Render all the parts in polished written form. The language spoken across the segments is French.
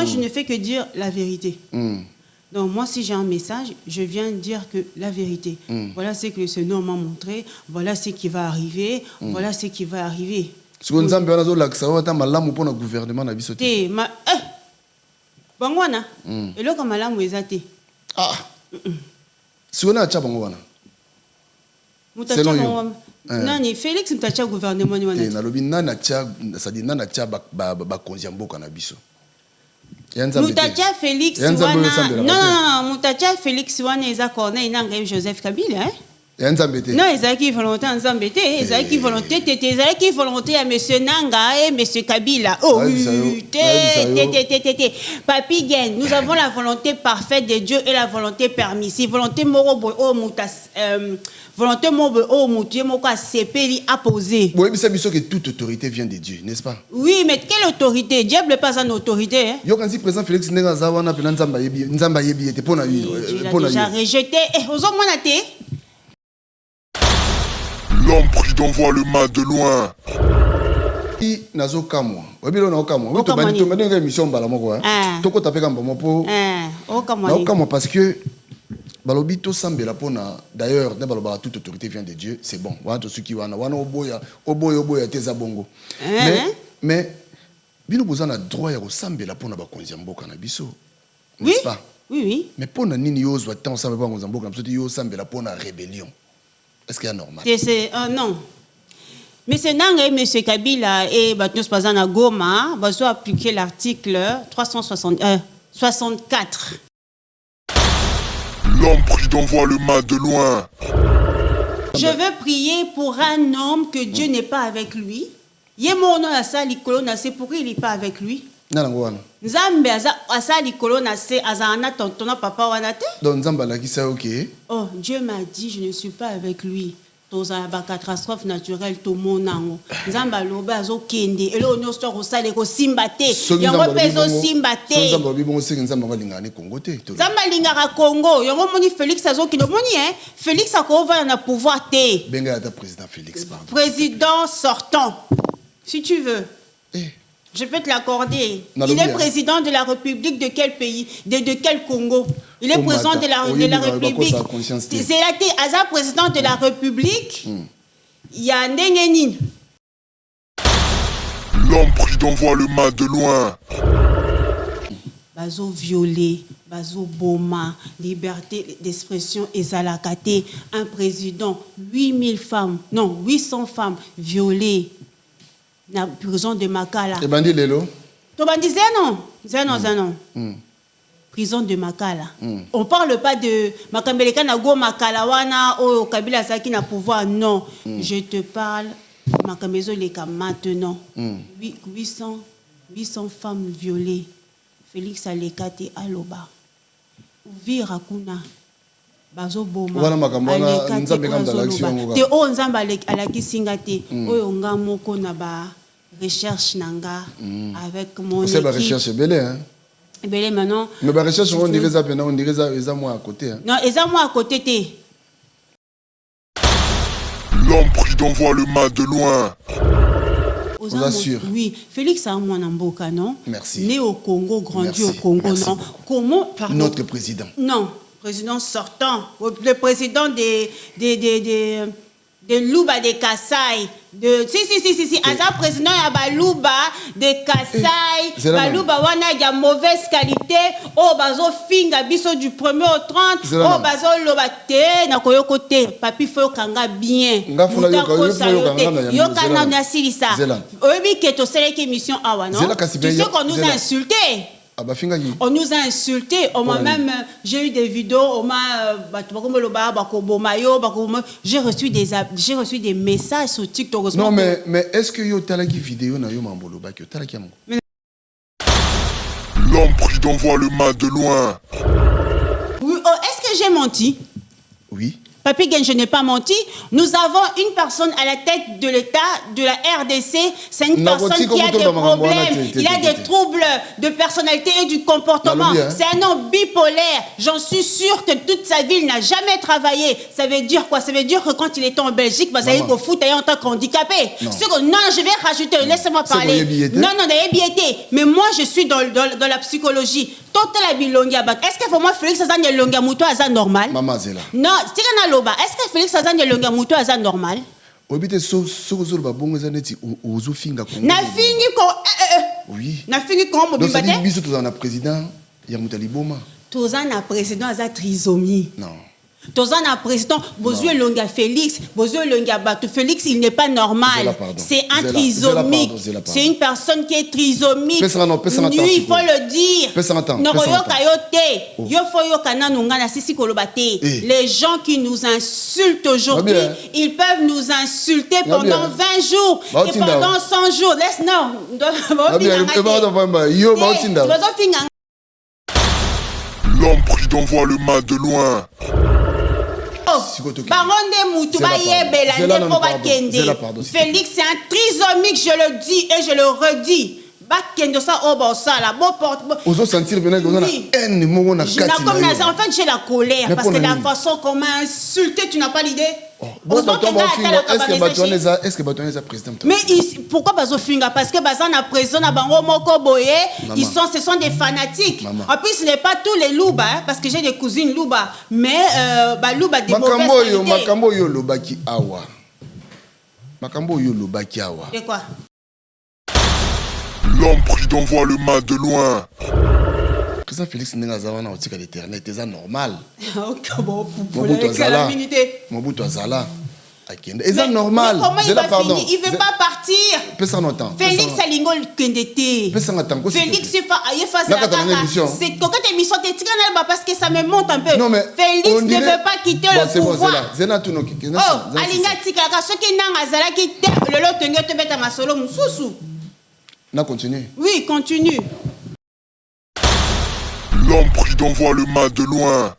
je ne fais que dire la vérité. Donc, moi, si j'ai un message, je viens dire que la vérité. Voilà ce que ce nom m'a montré. Voilà ce qui va arriver. Voilà ce qui va arriver. Si vous avez un gouvernement, Bangwana. Et là, comme malam ezate. Ah. Si on a un chabangwana. Selon vous. Nani Félix mtacha gouvernement ni wana. Na lobi nana cha ça dit nana cha ba konziambo kana biso. Mutacha Félix wana. Non, Mutacha Félix wana eza Corneille nanga Joseph Kabila hein. Non, ils qui volonté en Zambété, ils qui volonté, qui volonté à monsieur Nanga et monsieur Kabila. Oh, Papi Gen, nous avons la volonté parfaite de Dieu et la volonté permissive. Volonté morobo oh mutas volonté morobo oh mutie moka sepeli apposé. Oui, mais c'est bien sûr que toute autorité vient de Dieu, n'est-ce pas? Oui, mais quelle autorité? Diable n'est pas une autorité. Hein? Yo quand si président Félix Nenga zawana pe nzamba yebi était pour na déjà rejeté. Eh, aux hommes monaté. L'homme prudent voit le mal de loin. I nazo kamwa. Wabilo na okamwa. Woto bani to madinga émission bala moko hein. Toko tapeka mbamo po. Okamwa. Na okamwa parce que balobi to sambela pona d'ailleurs ne baloba toute autorité vient de Dieu, c'est bon. Wana to suki wana oboya teza bongo. Mais bino bozana droit ya ko sambela pona ba konzia mboka na biso. N'est-ce pas? Oui. Mais pona nini yo zwa tant sambela pona konzia mboka na biso yo sambela pona rébellion. Est-ce qu'il y a normal? Non. Mais c'est Nanga et M. Kabila et Batnos Pazana Goma vont appliquer l'article 364. L'homme prudent voit le mal de loin. Je veux prier pour un homme que Dieu n'est pas avec lui. Yemono asali kolona c'est pourquoi il n'est pas avec lui. Nzambe asali kolona c'est azana tontona papa wanate. Donc Nzamba la ki ça OK. Oh, Dieu m'a dit je ne suis pas avec lui. Toza ba catastrophe naturelle to monango. Nzamba lobe azokende elo nyosto ko sale ko simbate. Yango pezo simbate. Nzamba bi bon c'est Nzamba lingane Congo te. Nzamba lingara Congo. Yango moni Félix azokino moni hein. Félix akova na pouvoir te. Benga ta président Félix pardon. Président sortant. Si tu veux. Je peux te l'accorder. Il est président de la République de quel pays? De quel Congo? Il est président de la République. C'est là que Aza président de la République. Il y a Ndengenin. L'homme prudent voit le mal de loin. Bazo violé, bazo boma, liberté d'expression et zalakate. Un président, 8000 femmes, non, 800 femmes violées. Na prison de Makala. Et bandi lelo? To bandi Zeno. Prison de Makala. On parle pas de Makambeleka na go Makala wana o Kabila Saki na pouvoir non. Je te parle Makambezo leka maintenant. 800 femmes violées. Félix Alekate Aloba. Vira kuna. Bazo boma. Voilà makambana nzambe kanda l'action. Te o nzamba alaki singate. Oyo nga moko na ba recherche nanga avec mon équipe. C'est ba recherche belé hein. Belé maintenant. Mais ba recherche on dirait ça pendant on dirait ça moi à côté hein. Non, eza moi à côté te. L'homme prudent voit le mal de loin. Vous assure. Oui, Félix a moi Namboka non. Merci. Né au Congo, grandi au Congo non. Comment pardon. Notre président. Non. Président sortant, le président de Luba de Kassai, si, Aza président ya Baluba de Kassai, Baluba wana ya mauvaise qualité, oh bazo finga biso du 1er au 30, oh bazo loba te na koyoko te, papi faut kanga bien. Yo kana na silisa. Obi ke to seleki émission awa non. Tu sais qu'on nous a insulté. On nous a insultés, j'ai eu des vidéos, j'ai reçu des messages sur TikTok. Non, mais est-ce que vous avez des vidéos dans L'homme prudent voit le mal de loin. Oui, est-ce que j'ai menti? Oui. Papi Gen, je n'ai pas menti. Nous avons une personne à la tête de l'État, de la RDC. C'est une personne qui a des problèmes. Il a des troubles de personnalité et du comportement. C'est un homme bipolaire. J'en suis sûre que toute sa vie, il n'a jamais travaillé. Ça veut dire quoi? Ça veut dire que quand il était en Belgique, bah, ça veut dire qu'au foot, il est en tant qu'handicapé. Non, je vais rajouter. Laissez-moi parler. Non, mais moi, je suis dans la psychologie. Est-ce que pour moi, Félix Azan est longa mouto azan normal? Maman Zela. Non, c'est que loba. Est-ce que Félix Azan est longa mouto azan normal? Obite so ba bongo zaneti ozo finga ko. Na fingi ko oui. Na fingi ko mo bimba. Donc biso tozana président ya mutali boma. Tozana président aza trisomie. Non. Tozana président Bozo Longa Félix, Bozo Longa Batou Félix, il n'est pas normal. C'est un trisomique. C'est une personne qui est trisomique. Il faut le dire. Les gens qui nous insultent aujourd'hui, ils peuvent nous insulter pendant 20 jours et pendant 100 jours. L'homme prudent voit le mal de loin. Félix, c'est un trisomique, je le dis et je le redis. En fait, j'ai la colère parce que la façon qu'on m'a insulté, tu n'as pas l'idée. Est-ce que Batoné est président? Mais pourquoi Bazofinga? Parce que Bazana président à Bango Moko Boye, ce sont des fanatiques. En plus, ce n'est pas tous les louba, parce que j'ai des cousines louba, mais louba des mauvaises qualités. Makambo yo lobaki awa. Makambo yo lobaki awa. C'est quoi? L'homme prudent voit le mal de loin. Président Félix Nengazawana au tika l'éternel, c'est normal. Mobutu Azala. C'est normal. Comment il va finir? Il ne veut pas partir. Félix Salingo Kendete. Félix c'est la c'est coquette émission parce que ça me monte un peu. Félix ne veut pas quitter le pouvoir. Oh, Alinga Tikaka, ceux qui n'ont Azala qui le lot de te mettre à solo Moussou. On continue. Oui, continue. L'homme prudent voit le mal de loin.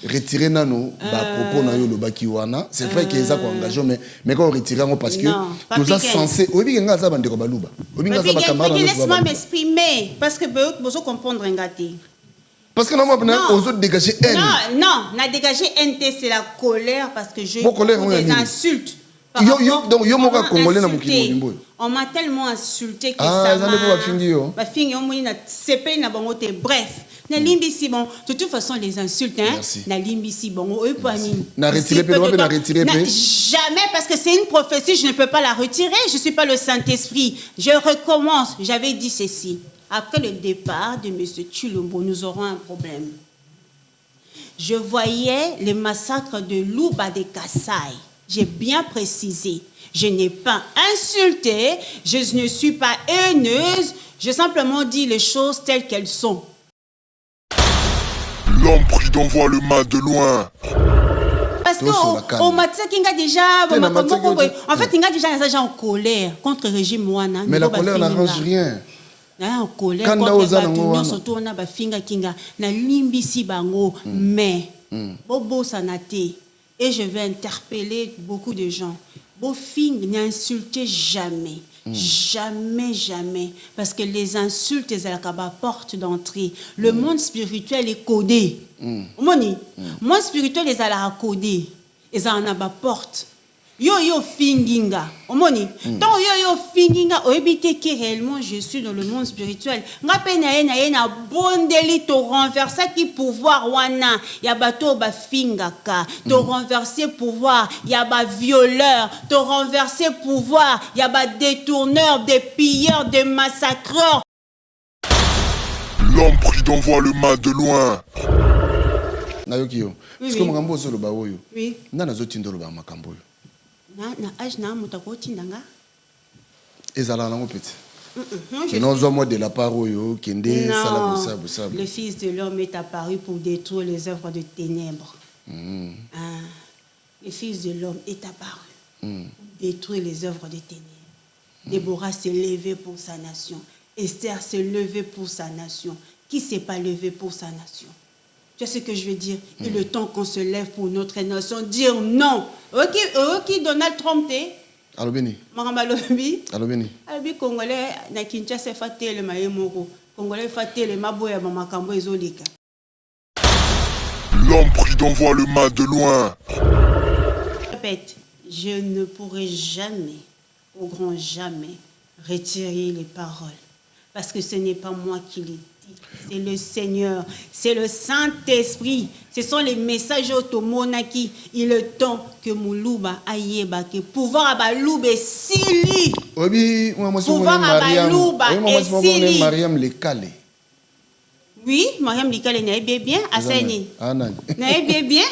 Retirer nano propos na yo lobaki wana, c'est vrai qu'ils ont engagé mais quand on retire parce que tout ça censé obi nga za bandeko baluba. Obi nga za ba camarade. Laisse-moi m'exprimer parce que besoin comprendre ngati. Parce que non, aux autres dégager haine. Non, n'a dégagé haine, c'est la colère parce que j'ai des insultes. On m'a tellement insulté que ça m'a... Bref, de toute façon, les insultes, jamais, parce que c'est une prophétie, je ne peux pas la retirer, je ne suis pas le Saint-Esprit. Je recommence, j'avais dit ceci. Après le départ de M. Tshilombo, nous aurons un problème. Je voyais les massacres de Louba de Kassai. J'ai bien précisé. Je n'ai pas insulté, je ne suis pas haineuse, j'ai simplement dit les choses telles qu'elles sont. L'homme prudent voit le mal de loin. Parce qu'au matin, il y a déjà... En fait, il y a déjà en colère contre le régime Wana. Mais la colère n'arrange rien. En colère contre surtout on a bafinga kinga na limbisi bango mais bobo sanate. Et je vais interpeller beaucoup de gens. Bofing n'insultez jamais. Jamais, jamais. Parce que les insultes, c'est la porte d'entrée. Le monde spirituel est codé. Le monde spirituel est à la codé. Et ça en a ma porte. Yo finginga. Omoni. Donc yo finginga o éviter que réellement je suis dans le monde spirituel. Ngape na bon délit to renverser qui pouvoir wana ya bato ba fingaka. To renverser pouvoir ya ba violeur, to renverser pouvoir ya ba détourneur, des pilleurs, des massacreurs. L'homme prudent voit le mal de loin. Nayokio. Est-ce que makambo zo lo ba oyo? Oui. Nana zo tindo lo ba makambo yo. Na âge na mutako tindanga ezala nango petit non zo moi de la part oyo kende sala bosa. Le fils de l'homme est apparu pour détruire les œuvres de ténèbres. Le fils de l'homme est apparu pour détruire les œuvres de ténèbres. Déborah s'est levée pour sa nation. Esther s'est levée pour sa nation. Qui s'est pas levé pour sa nation? Tu sais ce que je veux dire? Il est le temps qu'on se lève pour notre nation, dire non. Ok, Donald Trump, t'es? Alobeni. Maramba Lobi. Alobeni. Alobeni Congolais, na Kinshasa faté le maïmoko. Congolais faté le maboya mamakambo ezolika. L'homme prudent voit le mal de loin. Répète, je ne pourrai jamais, au grand jamais, retirer les paroles. Parce que ce n'est pas moi qui les dis. C'est le Seigneur, c'est le Saint-Esprit. Ce sont les messages automonaki. Il est temps que Moulouba aïeba, que pouvoir abalouba sili. Oui, moi, pouvoir abalouba sili. Mariam Lekale. Oui, Mariam Lekale n'est bien, Asani. N'est bien,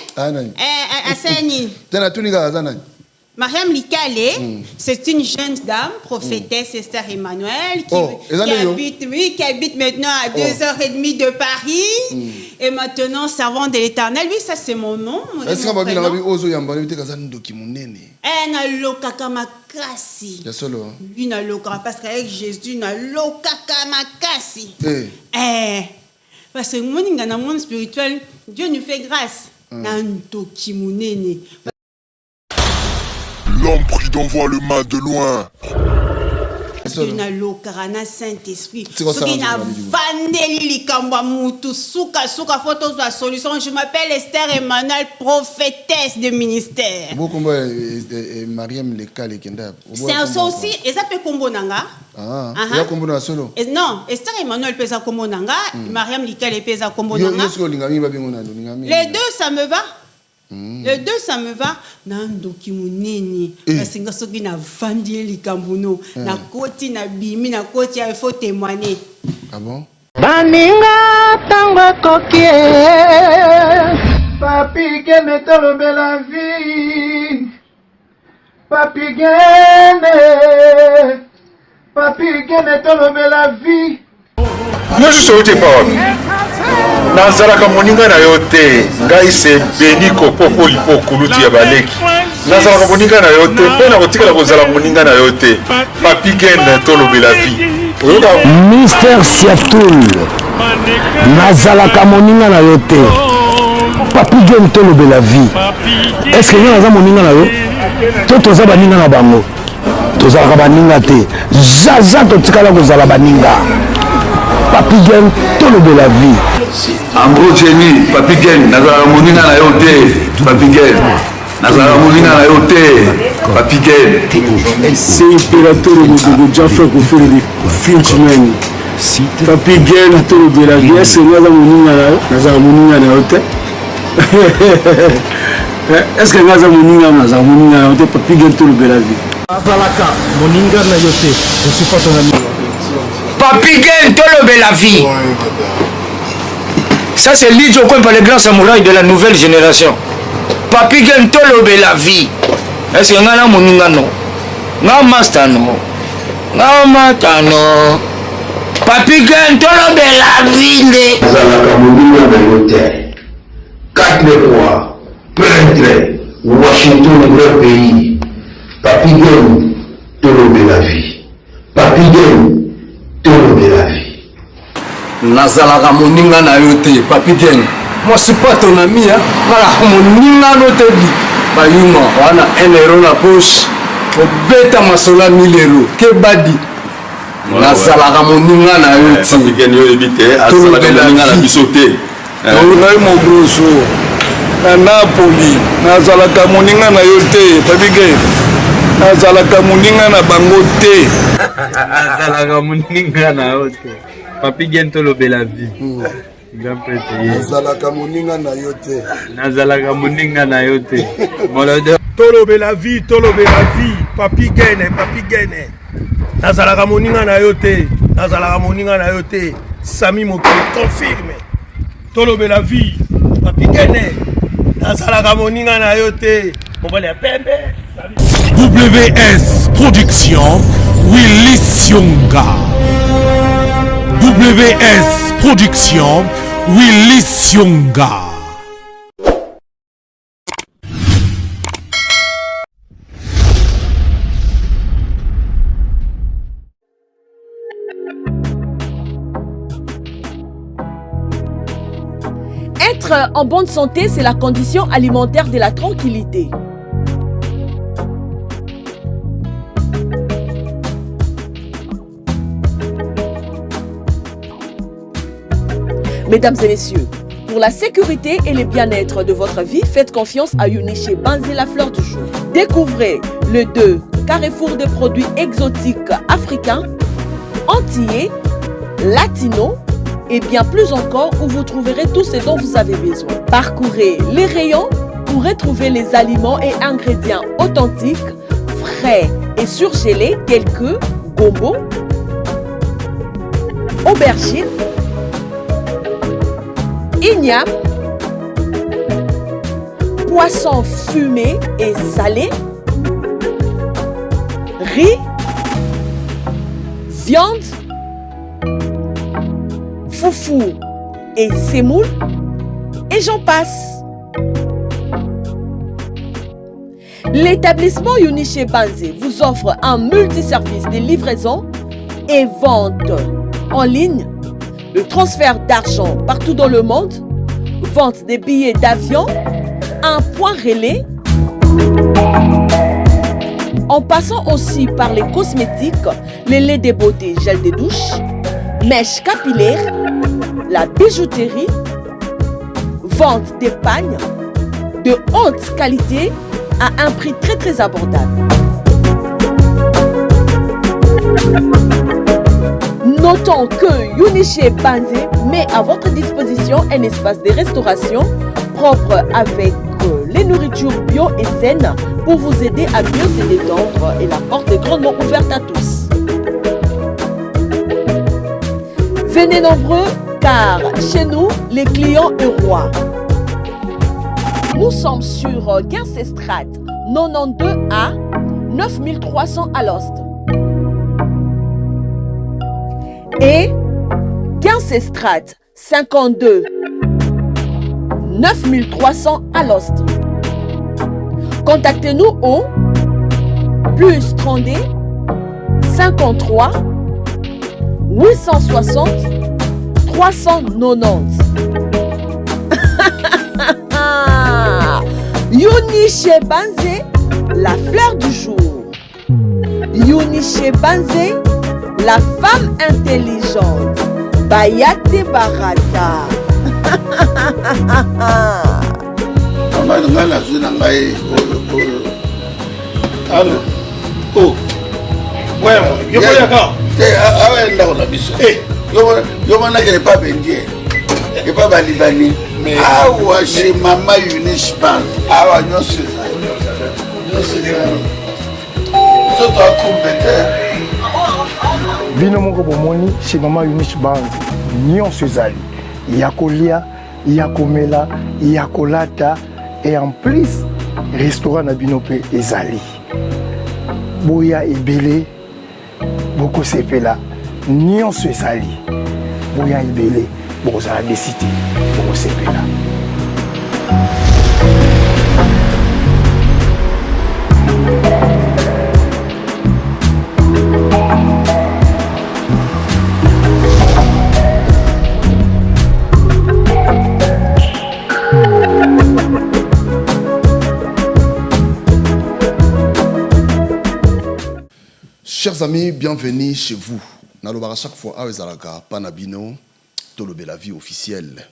Asani. Mariam Likale, c'est une jeune dame, prophétesse Esther Emmanuel, qui habite maintenant à 2h30 de Paris, et maintenant servante de l'Éternel. Oui, ça c'est mon nom. Est-ce que lui n'a loka parce qu'avec Jésus n'a loka kamakasi. Parce que dans le monde spirituel, Dieu nous fait grâce. L'homme prudent voit le mal de loin. Il n'a l'ocarana Saint-Esprit. Il n'a vandeli likamba mutu suka photos de la solution. Je m'appelle Esther Emmanuel, prophétesse de ministère. Mariam Lekale kenda. C'est un aussi, et ça peut combo nanga. Non, Esther Emmanuel pesa combo nanga, Mariam Lekale pesa combo nanga. Les deux ça me va. Les deux ça me va. Nando kimuneni asinga soki na vandi likambuno na koti na bimi na koti il faut témoigner. Ah bon? Baninga tango kokie papi gene tolo bela vie papi gene tolo bela vie. Moi je suis au parole. Nazalaka moninga na yo te ngai se beni kopopo lipo kulutu ya baleki nazalaka moninga na yo te mpe na kotikala kozala moninga na yo te papi gene tolobela vie Mister Siatul nazalaka moninga na yo te papi gene tolobela vie. Est-ce que yo naza moninga na yo to toza baninga na bango tozalaka baninga te zaza totikala kozala baninga papi gene tolobela vie. En gros, Jenny, papi Gen, nazala moninga na yo te, papi Gen. Nazala moninga na yo te, papi Gen. C'est impérateur de Jaffa Koufé de Finchman. Papi Gen, tolo bela vie, c'est nazala moninga na yo te. Est-ce que nazala moninga na yo te, papi Gen tolo bela vie. Azalaka, moninga na yo te, je suis pas ton ami. Papi Gen tolo bela vie. Ça c'est Lidjo par les grands samouraïs de la nouvelle génération. Papi Gen tolobe la vie. Est-ce que ngana moninga no? Nga master no. Nga mata no. Papi Gen tolobe la vie. Nazalaka moninga na yo te. 4 fois, prêtre, Washington, grand pays. Papi Gen tolobe la vie. Papi Gen tolobe la vie. Nazalaka moninga na yo te, papi Gen. Moi c'est pas ton ami, hein. Voilà, moninga no te bi. Bayuma, wana 1 euro na poche. Obeta masola 1000 euros. Ke badi. Nazalaka moninga na yo te. Papi Gen yo ebite, azalaka moninga na biso te. Ngai mo grosso. Na Napoli, nazalaka moninga na yo te, papi Gen. Nazalaka moninga na bango te. Nazalaka moninga na yo te. Papi Gen tolobela vie. Grand prêtre. Nazalaka moninga na yo te. Nazalaka moninga na yo te. Tolobela vie, Papi Gen. Nazalaka moninga na yo te. Nazalaka moninga na yo te. Sami Mokele confirme. Tolobela vie, Papi Gen. Nazalaka moninga na yo te. Mobali ya pembe. WS Production, Willy Sionga. WS Production, Willy Sionga. Être en bonne santé, c'est la condition alimentaire de la tranquillité. Mesdames et messieurs, pour la sécurité et le bien-être de votre vie, faites confiance à Uniché Banzé, la fleur du jour. Découvrez le 2 carrefour de produits exotiques africains, antillais, latinos et bien plus encore où vous trouverez tout ce dont vous avez besoin. Parcourez les rayons pour retrouver les aliments et ingrédients authentiques, frais et surgelés tels que gombo, aubergine, igname, poisson fumé et salé, riz, viande, foufou et semoule, et j'en passe. L'établissement Uniché Banzé vous offre un multiservice de livraison et vente en ligne, le transfert d'argent partout dans le monde, vente des billets d'avion, un point relais, en passant aussi par les cosmétiques, les laits de beauté, gel de douche, mèches capillaires, la bijouterie, vente d'épargne de haute qualité à un prix très très abordable. Notons que Uniché Banzé met à votre disposition un espace de restauration propre avec les nourritures bio et saines pour vous aider à mieux se détendre et la porte est grandement ouverte à tous. Venez nombreux car chez nous, les clients sont rois. Nous sommes sur 15 Strat 92A 9300 à l'Ost. Et 15 Strat 52 9300 à l'Ost. Contactez-nous au plus 32 53 860 390. Uniché Banzé, la fleur du jour. Uniché Banzé, la femme intelligente. Bayate Barata. Allô. Oh. Ouais, yo koyaka. Ah là on a biso. Eh, yo mona que pas bendier. Et pas balibani. Mais ah ouais, chez maman Uniché Banzé. Ah ouais, non c'est ça. Non c'est ça. Ça doit compter. Bino moko bomoni chez maman Uniché Banzé. Nyonso ezali. Yakolia, yakomela, yakolata et en plus restaurant na bino pe ezali. Boya ebele boko sepela nyonso ezali. Boya ebele boko za décider boko sepela. Chers amis, bienvenue chez vous. Nalobara chaque fois à Ezalaka, Panabino, Tolobé la vie officielle.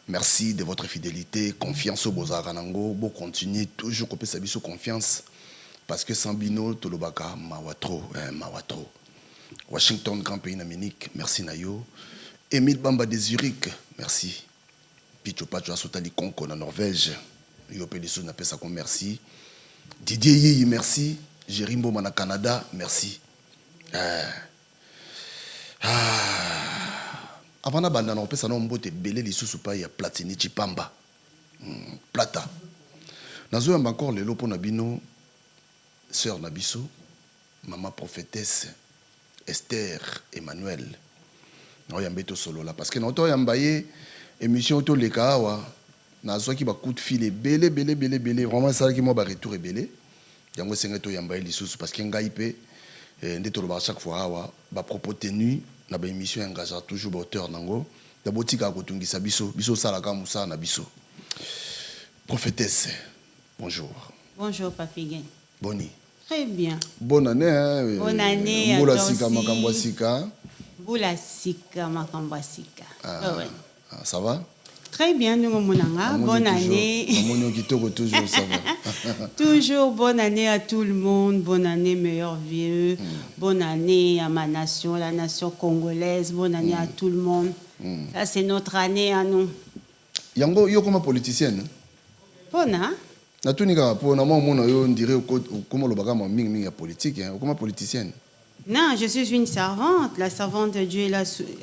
Merci de votre fidélité, confiance au Bozara Nango. Bon, continuez toujours couper sa biso confiance. Parce que sans Bino, Tolobaka, Mawatro, Mawatro. Washington, grand pays d'Amérique, merci Nayo. Émile Bamba de Zurich, merci. Picho Pacho Asotali Konko, la Norvège. Yopé Lissou n'a pas ça comme merci. Didier Yi, merci. Jérimbo Mana Canada, merci. Avant d'abandonner, on peut s'en emboîter belé les sous-soupas, il y a Platini Chipamba. Plata. Nous avons encore les lopes Nabino, sœur Nabiso, maman prophétesse Esther Emmanuel. Nous avons un solo là. Parce que nous avons une émission autour de l'Ekawa. Nous avons un coup de fil belé. Vraiment, ça qui m'a retour belé. Nous avons un peu de parce que nous avons chaque fois, ba propos tenu na ba émission engagera toujours auteur nango d'abord tika kotungisa biso salaka musa na biso. Prophétesse, bonjour. Bonjour Papi Gain. Boni. Très bien. Bonne année hein. Bonne année. Mbula sika makambo sika. Mbula sika makambo sika. Ouais. Ça va? Très bien, nous monanga. Bonne année. Toujours ça va. Toujours bonne année à tout le monde, bonne année meilleur vieux, bonne année à ma nation, la nation congolaise, bonne année à tout le monde. Ça c'est notre année à nous. Yango yo comme politicienne. Bona. Na tunika po na mona yo ndire comme le bagama mingi ya politique hein, comme politicienne. Non, je suis une servante. La servante de Dieu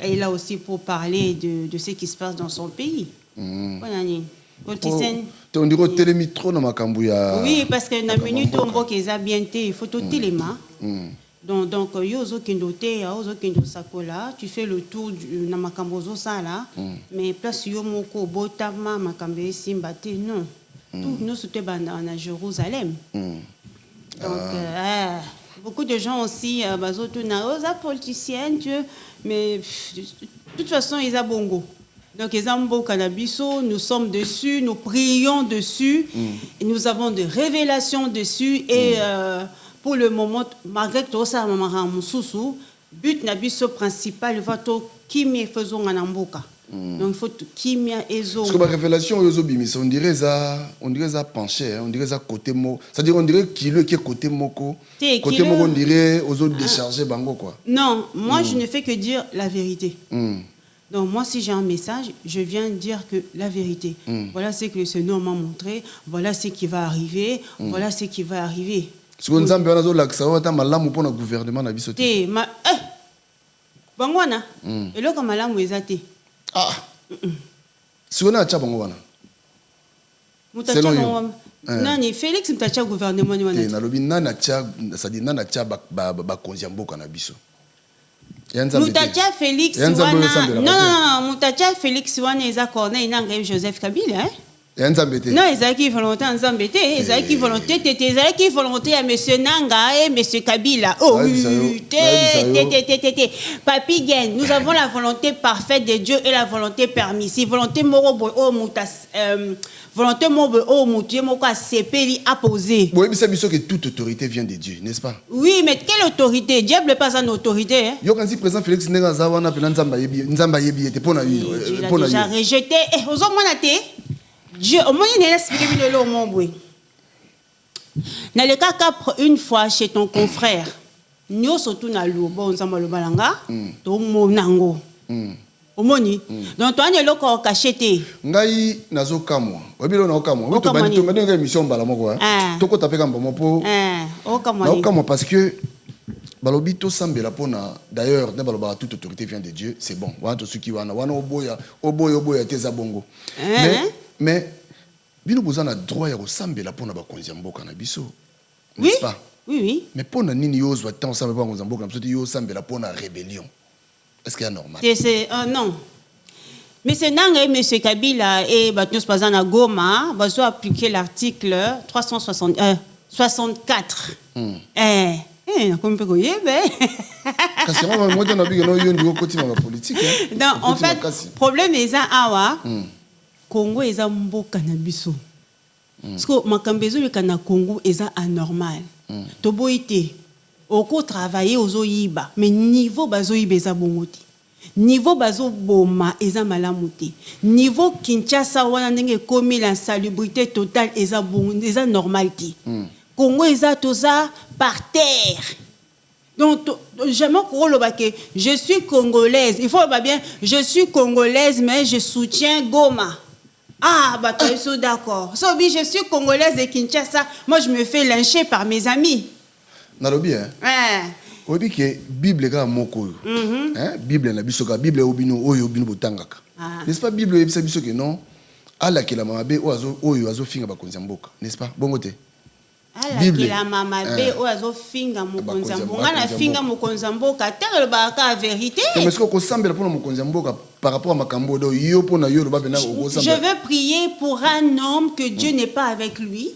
est là aussi pour parler de ce qui se passe dans son pays. Bonne année. Politicienne. On dirait télémitro na makambu ya. Oui, parce que na minute on voit qu'ils a bien été, il faut tout téléma. Donc yozo kindote, yozo kindo sakola, tu fais le tour na makambo zo ça là. Mais place yo moko botama makambe simbate non. Tout nous c'était à Jérusalem. Donc beaucoup de gens aussi bazoto na oza politicienne, mais de toute façon ils a bongo. Donc, nous sommes dessus, nous prions dessus, et nous avons des révélations dessus. Et pour le moment, malgré tout ça, le but nabiso principal, il faut que nous faisons en amboka. Donc, il faut que nous faisons. Parce que la révélation, on dirait ça penché, on dirait ça côté mot. C'est-à-dire, on dirait qu'il est côté moko. Côté moko, on dirait aux autres décharger bango quoi. Non, moi, je ne fais que dire la vérité. Donc moi, si j'ai un message, je viens dire que la vérité. Voilà ce que le Seigneur m'a montré, voilà ce qui va arriver, voilà ce qui va arriver. Si vous avez un malamu pour le gouvernement na biso. Bangwana. Et là comme malamu ezate. Ah. Si on a cha bangwana. Selon yo. Nani Félix mtacha gouvernement ni wana. Na lobi nana cha, ça dit nana cha ba konziamboka na biso. Moutacha Félix wana non Moutacha Félix wana eza corner inanga Joseph Kabila hein non ezaki volonté nzambe te ezaki volonté ezaki volonté à monsieur Nanga et monsieur Kabila oh Papi Gain nous avons la volonté parfaite de Dieu et la volonté permissive volonté morobo oh mutas volonté morobo oh mutie moko sepeli apposé oui mais c'est que toute autorité vient de Dieu n'est-ce pas oui mais quelle autorité Dieu n'est pas une autorité hein yo quand si président Félix Nenga zawana pe nzamba yebi était pour na déjà rejeté aux hommes te Dieu au moins il est expliqué le mon boy na le cas une fois chez ton confrère nyo surtout na lobo nzamba lo balanga to monango omoni donc toi ne loko cacheté ngai nazo kamwa obilo na okamwa to bani to ngene émission bala moko to ko tapeka mbamo po okamwa parce que balobi to sambela pona d'ailleurs ne baloba toute autorité vient de Dieu c'est bon wa to suki wana oboya teza bongo mais bino bozana droit ya kosambela pona bakonzi mboka na biso n'est-ce pas oui mais pona nini yozwa tant sambela pona bakonzi mboka na biso yo sambela pona rébellion est-ce qu'il y a normal c'est non mais c'est nanga monsieur Kabila et batnos bazana Goma bazo appliquer l'article 364 comme peut parce que moi dans bigo no yondi ko kotima ba politique non en fait problème est ça awa Congo eza mboka na biso parce que makambezo yekana Congo eza anormal to boité oko travailler ozo yiba mais niveau bazo yiba eza bongote niveau bazo boma eza malamu te niveau Kinshasa wana ndenge komi la salubrité totale eza bon eza normal te Congo eza toza par terre donc jamais que je suis congolaise il faut pas bien je suis congolaise mais je soutiens Goma. Ah, bah, ils sont d'accord. So, oui, je suis congolaise de Kinshasa. Moi, je me fais lyncher par mes amis. Nalobi, hein? Oui, que Bible est moko. Hein? Bible na bisoka. Bible obino oyo obino botangaka. N'est-ce pas Bible ebisa biso que non? Ala ke la mamabe oyo azo finga bakonzi mboka. N'est-ce pas? Bongote. Ala ke la mamabe oyo azo finga mokonzi mboka. Na finga mokonzi mboka. Tel ba ka vérité. Mais est-ce que sambela pona mokonzi mboka par rapport à Makambo do yo pona yo ba bena o sambela. Je veux prier pour un homme que Dieu n'est pas avec lui.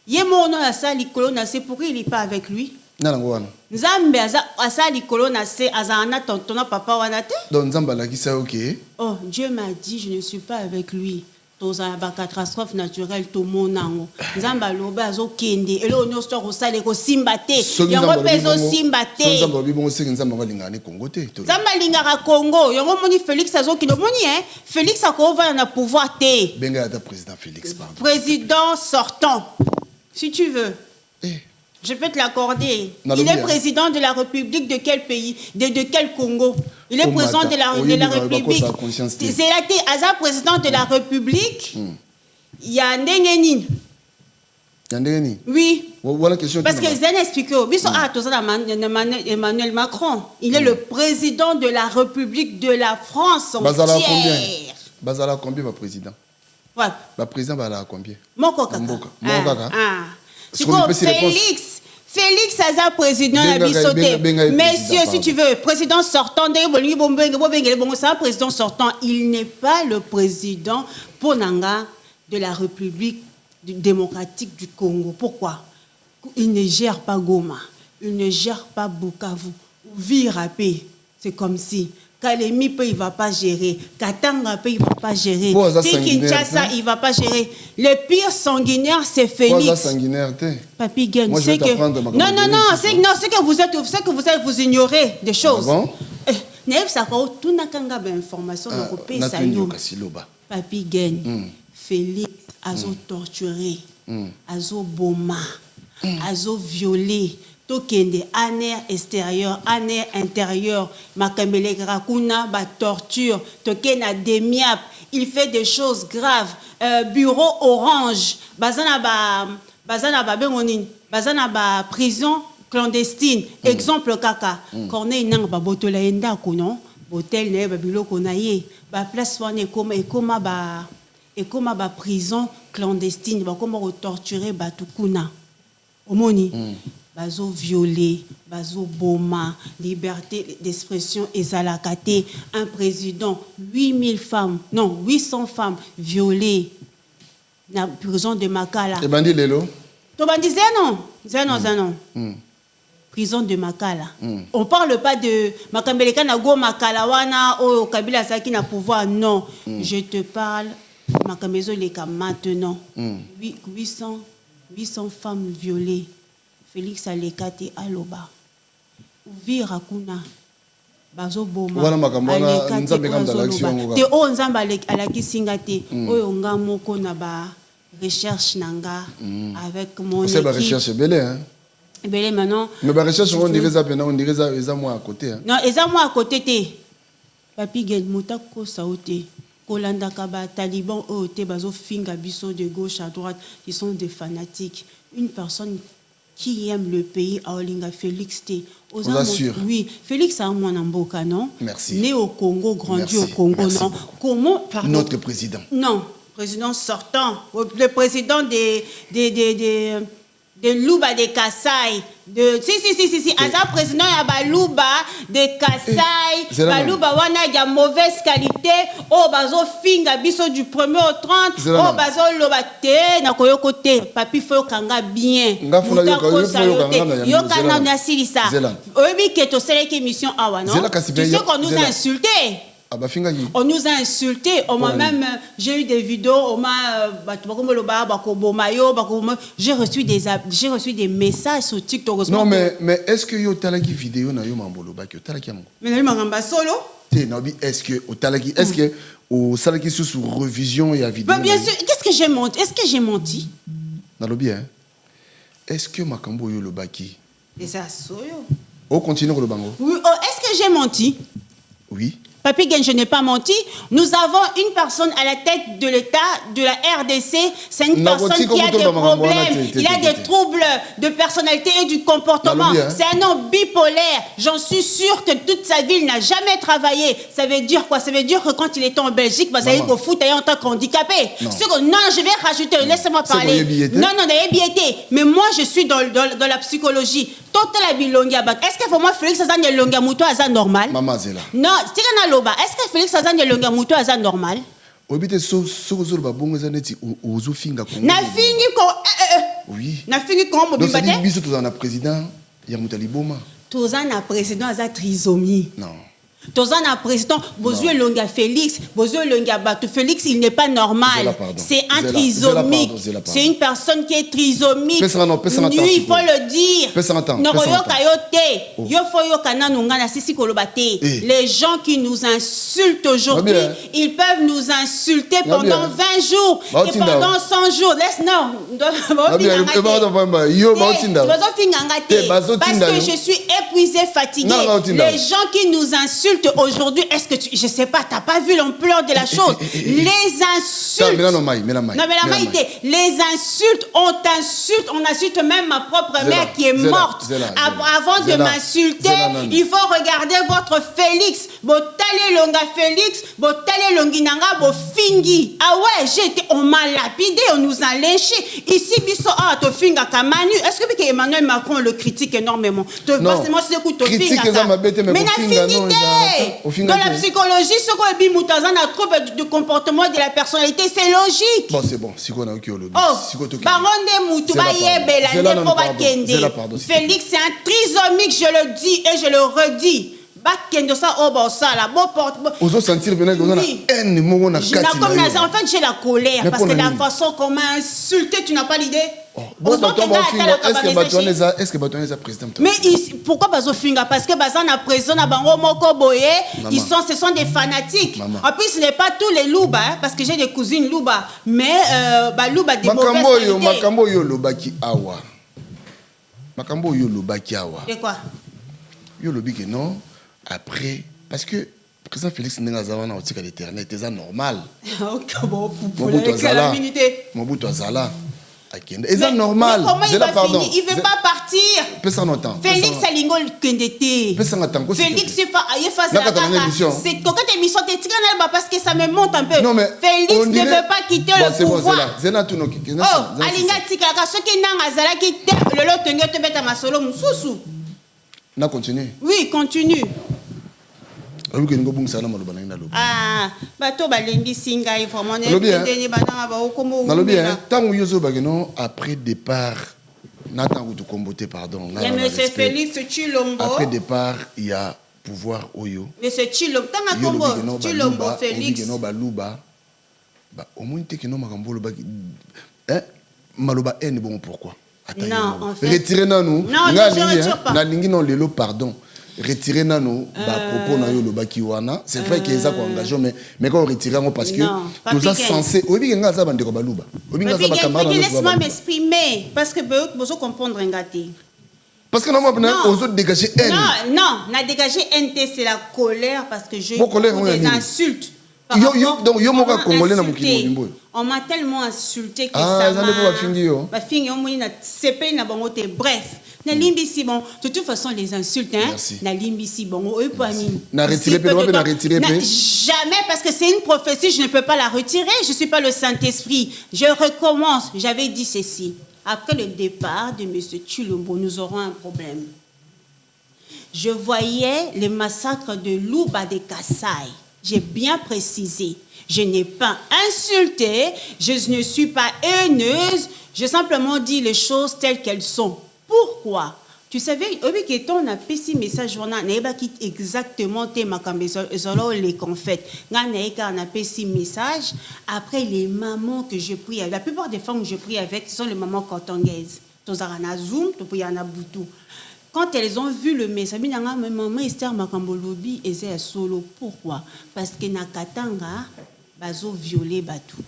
Yé mon nom à ça likolo na c'est pourquoi il est pas avec lui. Nzambe asa likolo na se azana tontona papa wana te. Donc Nzamba la kisa OK. Oh, Dieu m'a dit je ne suis pas avec lui. Toza ba catastrophe naturelle to monango. Nzamba loba azo kende elo nyosto ko sale ko simba te. Yango pezo simba te. Nzamba bi bon se Nzamba ba lingane Congo te. Nzamba lingara Congo. Yango moni Félix azo kilo moni Félix akova na pouvoir te. Benga ta président Félix pardon. Président sortant. Si tu veux. Je peux te l'accorder. Il est président de la République de quel pays? De quel Congo? Il est président de la République. C'est là que Aza président de la République. Il y a Ndengenin. Oui. Parce que Zen explique. Emmanuel Macron. Il est le président de la République de la France entière. Bazala combien, ma président? Ouais. Ma président va combien? Moko kaka. Félix Aza président Abisote. Messieurs, si tu veux, président sortant, président sortant, il n'est pas le président Ponanga de la République démocratique du Congo. Pourquoi? Il ne gère pas Goma, il ne gère pas Bukavu. Virapé, c'est comme si Kalemi il ne va pas gérer, Katanga il ne va pas gérer, Kinshasa il ne va pas gérer. Le pire sanguinaire c'est Félix. Papi Gen, c'est que c'est que vous êtes, vous ignorez des choses. Neuf ça tout n'a qu'un information européenne ça Papi Gen, Félix azo torturé, azo boma, azo violé. Tokende aner extérieur, aner intérieur, makambele grakuna, ba torture, tokena demiap, il fait des choses graves. Bureau orange, bazana ba bengonin, bazana ba prison clandestine. Exemple kaka, Corneille nang ba botola enda kono, botel ne ba biloko na ye, ba place wana ekoma ba prison clandestine, ba koma torturer ba tukuna. Omoni. Bazo violé, bazo boma, liberté d'expression ezalakate, un président, 800 femmes violées dans la prison de Makala. Et bandi lelo? To bandi Zenon. Prison de Makala. On parle pas de Makambeleka na go Makala wana o Kabila Saki na pouvoir, non. Je te parle Makambezo leka maintenant. 800 femmes violées. Félix Alekate Aloba. Vira kuna. Bazo boma. Te o nzamba alaki singate. Oyo nga moko na ba recherche nanga avec mon équipe. C'est ba recherche belé hein. Belé maintenant. Mais ba recherche on dirait ça moi à côté hein. Non, eza moi à côté te. Papi Gen mutako saoté. Kolanda kaba taliban o te bazo finga biso de gauche à droite, ils sont des fanatiques. Une personne qui aime le pays, Aolinga Félix T. On l'assure. Oui, Félix a un mboka, non? Merci. Né au Congo, grandi au Congo, non? Comment, pardon? Notre président. Non, président sortant, le président de Luba de Kassai. Si, Aza président ya Baluba de Kassai, Baluba wana ya mauvaise qualité, oh bazo finga biso du 1er au 30, oh bazo lobate na koyoko te, papi faut kanga bien. Yo kana na silisa. Obi keto seleki mission awa, non? Tu sais qu'on nous a insultés. On nous a insultés, on m'a même, j'ai eu des vidéos, on m'a, j'ai reçu des messages sur TikTok. Non, mais est-ce que yo talaki vidéo na yo mambolo baki talaki amongo? Mais na yo mangamba solo? Est-ce que au talaki, est-ce que au salaki sous revision et à vidéo? Bien sûr, qu'est-ce que j'ai menti? Est-ce que j'ai menti? Na lobi hein? Est-ce que makambo yo le baki? Et ça soyo. On continue le bango. Oui, est-ce que j'ai menti? Oui. Papi Gen, je n'ai pas menti. Nous avons une personne à la tête de l'État, de la RDC. C'est une personne qui a des problèmes. Il a des troubles de personnalité et du comportement. C'est un homme bipolaire. J'en suis sûre que toute sa vie, il n'a jamais travaillé. Ça veut dire quoi? Ça veut dire que quand il était en Belgique, ça veut dire qu'au foot, il est en tant qu'handicapé. Non, je vais rajouter. Laissez-moi parler. Non, mais moi, je suis dans la psychologie. Est-ce que pour moi, Félix Azan est longa mouto Azan normal? Maman Zela. Non, est-ce que Félix Azan est longa mouto Azan normal? Obite so ba bongo zaneti ozo finga Congo. Na fini ko oui. Na fini ko mo bibate. Donc biso to na président ya mutali boma. Tozan a président a trisomie. Non. Tozan a président Bozué Longa Félix, Bozué Longa Batou. Félix, il n'est pas normal. C'est un trisomique. C'est une personne qui est trisomique. Il faut le dire. Les gens qui nous insultent aujourd'hui, ils peuvent nous insulter pendant 20 jours et pendant 100 jours. Parce que je suis épuisé, fatigué. Les gens qui nous insultent aujourd'hui, est-ce que je sais pas, t'as pas vu l'ampleur de la chose? Les insultes. Les insultes, on insulte même ma propre mère qui est morte. Avant de m'insulter, il faut regarder votre Félix. Botale Longa Félix, Botale Longinanga, Bofingi. Ah ouais, on m'a lapidé, on nous a lynché. Ici, Bisso, to Finga Kamanu. Est-ce que Emmanuel Macron le critique énormément? Non, critique mais dans la psychologie, ce qu'on a dit, un trouble de comportement de la personnalité, c'est logique. Bon, c'est bon. Si on a eu le Félix, c'est un trisomique, je le dis et je le redis. En fait, j'ai la colère parce que la façon qu'on m'a insulté, tu n'as pas l'idée. Est-ce que Batoné est président? Mais pourquoi Bazo Finga? Parce que Bazan a président à Bango Moko Boye, ce sont des fanatiques. En plus, ce n'est pas tous les louba, parce que j'ai des cousines louba, mais louba des mauvaises qualités. Makambo yo lobaki awa. Makambo yo lobaki awa. De quoi? Yo lobiki non. Après, parce que le président Félix Ndengazavana a l'éternel, c'est normal. Mobutu Azala. C'est normal. Comment il va finir? Il ne veut pas partir. Félix Alingo Kendete. Félix c'est quand émission parce que ça me monte un peu. Félix ne veut pas quitter le pouvoir. Alinga Tikaka, ce qui n'a Azala qui le lot tengo te mettre à ma solo mususu. Na continue. Oui, continue. Ah, bato balengi singa vraiment après départ pardon. Il y a monsieur Félix Chilombo. Après départ, il y a pouvoir Oyo. Monsieur Chilombo, Chilombo Félix. Au moins que non makambolo ba maloba en bon pourquoi? Non, en fait. Retirez nous. Non, je ne retire pas. Nalingi non lelo pardon. Retirer nano propos na yo lobaki wana c'est vrai que ça ko engagé mais quand on retire parce que tout ça censé obi nga za bandeko baluba obi nga za ba camarade laisse-moi m'exprimer parce que besoin comprendre ngati parce que non aux autres dégager haine non na dégager haine c'est la colère parce que je des insultes donc yo moka congolais na mukili mbo on m'a tellement insulté que ça m'a ba fingi on moni na CP na bango te bref. Bon, de toute façon, les insultes, hein, jamais, parce que c'est une prophétie, je ne peux pas la retirer, je ne suis pas le Saint-Esprit. Je recommence, j'avais dit ceci. Après le départ de M. Chilombo, nous aurons un problème. Je voyais les massacres de Louba de Kassai. J'ai bien précisé. Je n'ai pas insulté, je ne suis pas haineuse, j'ai simplement dit les choses telles qu'elles sont. Pourquoi? Tu savais, on a fait ce message, on a exactement les confêtes. On a fait ce message. Après, les mamans que je prie, la plupart des femmes que je prie avec, ce sont les mamans cantongaises. Quand elles ont vu le message, maman Esther Makambolobi est solo. Pourquoi? Parce que Nakatanga, bazo violé batou.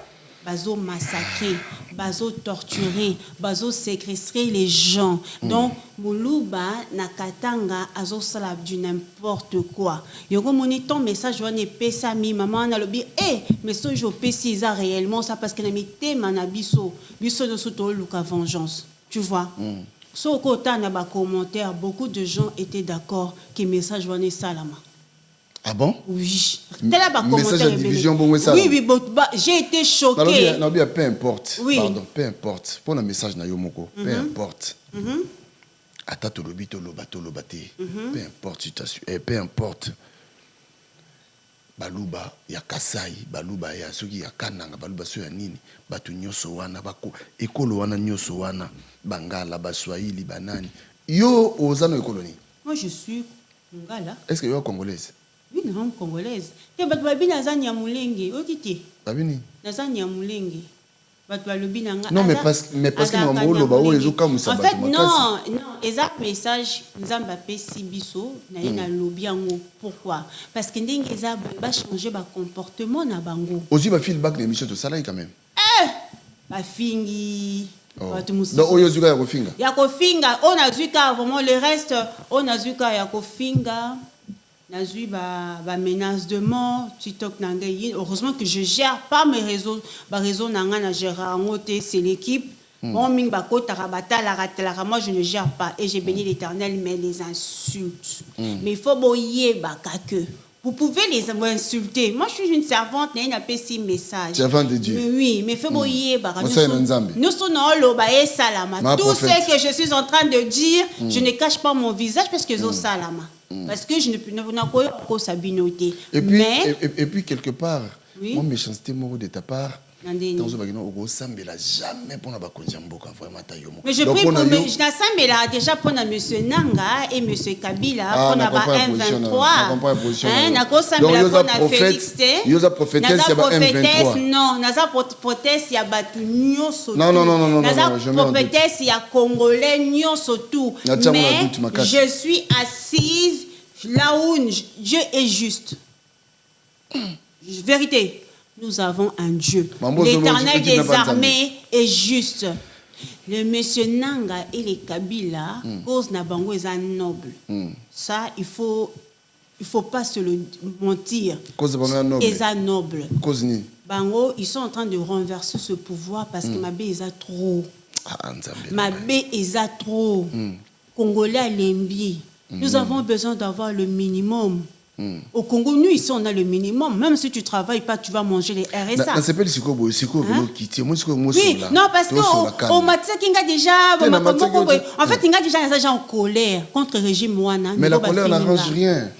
Bazo massacrer, bazo torturer, bazo séquestrer les gens. Donc, Moulouba, Nakatanga, azo salab du n'importe quoi. Yoko moni ton message, on est pesa mi, maman, on a le bi, mais ce je pèse ça réellement, ça parce que n'a mis thème na biso no soto luka vengeance. Tu vois? So côté na ba commentaire, beaucoup de gens étaient d'accord que message on est salama. Ah bon? Oui. Message de division, bon, ça. Oui, j'ai été choquée. Non, peu importe. Oui. Pardon, peu importe. Pour un message na yomoko, peu importe. Ata to lobi to lobato lobate. Peu importe, tu t'assures. Peu importe. Baluba ya Kasai, baluba ya soki ya Kananga, baluba so ya nini, batu nyoso wana bako ekolo wana nyoso wana, bangala baswahili banani. Yo, aux années colonie. Moi, je suis Ngala. Est-ce que yo congolaise? Oui, non, congolaise. Te bat babi nazanya mulenge. Otiti. Babini. Nazanya mulenge. Non, mais parce que en fait, non, exact message, nous avons si biso, na lobby ango. Pourquoi? Parce que ndenge eza ba changer ba comportement na bango. Aussi ba feedback l'émission de salaire quand même. Ba fingi. Donc oyo zuka ya kofinga. Ya kofinga, on a zuka vraiment le reste, on a zuka ya kofinga. Nazui ba menace de mort, TikTok nangai. Heureusement que je gère pas mes réseaux, nanga na gère ngoté, c'est l'équipe. Bon ming ba kota rabata la ratela, moi je ne gère pas et j'ai béni l'Éternel mais les insultes. Mais il faut boyer ba que vous pouvez les insulter. Moi je suis une servante, n'a pas si message. Servante de Dieu. Mais oui, mais faut boyer ba nous sommes lo ba e salama. Tout ce que je suis en train de dire, je ne cache pas mon visage parce que zo salama. Parce que je ne peux pas s'abinoter. Et puis quelque part, moi méchanceté de ta part, jamais pour la mais je prie pour je n'assemble déjà pour monsieur Nanga et monsieur Kabila pour la M23. Na ko sambela pour na Félix. Yoza prophétesse il y a M23. Non, naza prophétesse il y a batu nyoso. Non, naza prophétesse il y a congolais nyoso tout. Mais je suis assise là où Dieu est juste. Vérité. Nous avons un Dieu. L'Éternel des armées est juste. Le monsieur Nanga et les Kabila, cause Nabango est un noble. Ça, il faut pas se le mentir. Ils sont nobles. Bango, ils sont en train de renverser ce pouvoir parce que Mabé est trop. Mabé est trop. Congolais à l'Embi. Nous avons besoin d'avoir le minimum. Au Congo, nous ici, on a le minimum. Même si tu ne travailles pas, tu vas manger les RSA. Oui, non, parce qu'au Matia, il y a déjà. En fait, il y a déjà des gens en colère contre le régime Wana. Mais la colère n'arrange rien.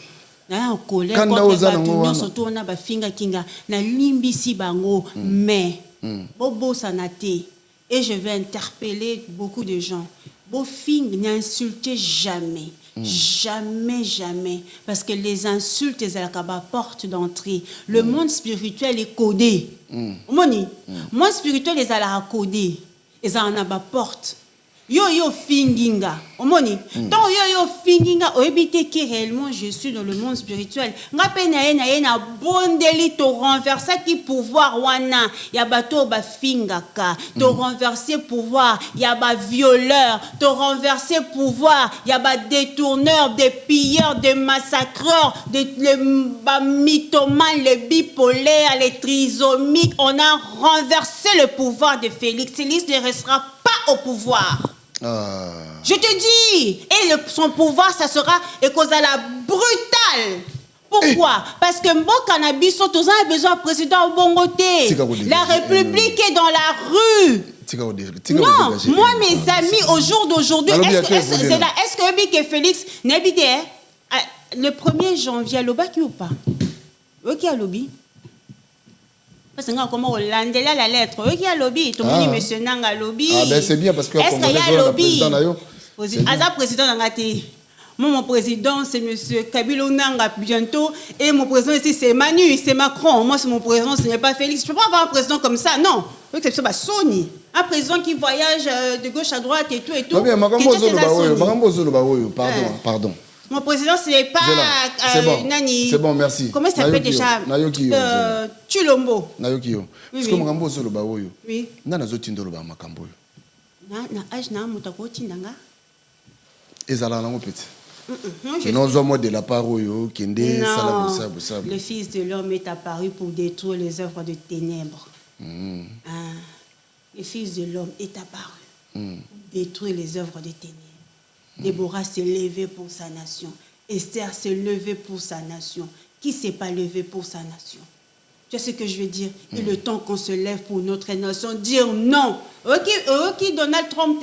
En colère contre les bâtiments, surtout on a des finga kinga. Na limbi si bango, mais bobo sanate. Et je vais interpeller beaucoup de gens. Bofing n'insultez jamais. Jamais. Parce que les insultes, c'est la porte d'entrée. Le monde spirituel est codé. Le monde spirituel est à la codé. Et en a la porte. Yo finginga. Omoni. Donc yo finginga. Oebite qui réellement je suis dans le monde spirituel. Nga pena na bondeli to renverser qui pouvoir wana. Ya bato ba fingaka. To renverser pouvoir. Ya ba violeur. To renverser pouvoir. Ya ba détourneur, des pilleurs, des massacreurs, des mythomanes, les bipolaires, les trisomiques. On a renversé le pouvoir de Félix. Félix ne restera pas au pouvoir. Je te dis, et son pouvoir, ça sera et cause à la brutale. Pourquoi? Parce que mon cannabis, tous a besoin de président Bongoté. La République est dans la rue. Non, moi, mes amis, au jour d'aujourd'hui, est-ce que Félix n'habite le 1er janvier à Lobaki ou pas? Ok, à Lobby. Parce que comment on landela la lettre. Ok, à Lobby. Tout le monde dit monsieur Nanga Lobby. Ah ben c'est bien parce que est-ce qu'il y a Lobby? Aza président Nangati. Moi, mon président, c'est monsieur Kabila Nanga bientôt. Et mon président ici, c'est Manu, c'est Macron. Moi, c'est mon président, ce n'est pas Félix. Je ne peux pas avoir un président comme ça, non. C'est Sony. Un président qui voyage de gauche à droite et tout. Pardon. Mon président, ce n'est pas Nani. C'est bon, merci. Comment ça s'appelle déjà? Chulombo. Nayoki. Est-ce que Makambo Zolo Baoyo? Oui. Nana Zotindolo Ba Makambo. Na âge na mutako tindanga. Ezala nango petit. Non, moi de la paroyo kende sala bossa. Le Fils de l'homme est apparu pour détruire les œuvres de ténèbres. Le Fils de l'homme est apparu pour détruire les œuvres de ténèbres. Déborah s'est levée pour sa nation. Esther s'est levée pour sa nation. Qui s'est pas levé pour sa nation? Tu sais ce que je veux dire? Et le temps qu'on se lève pour notre nation, dire non. Ok, Donald Trump,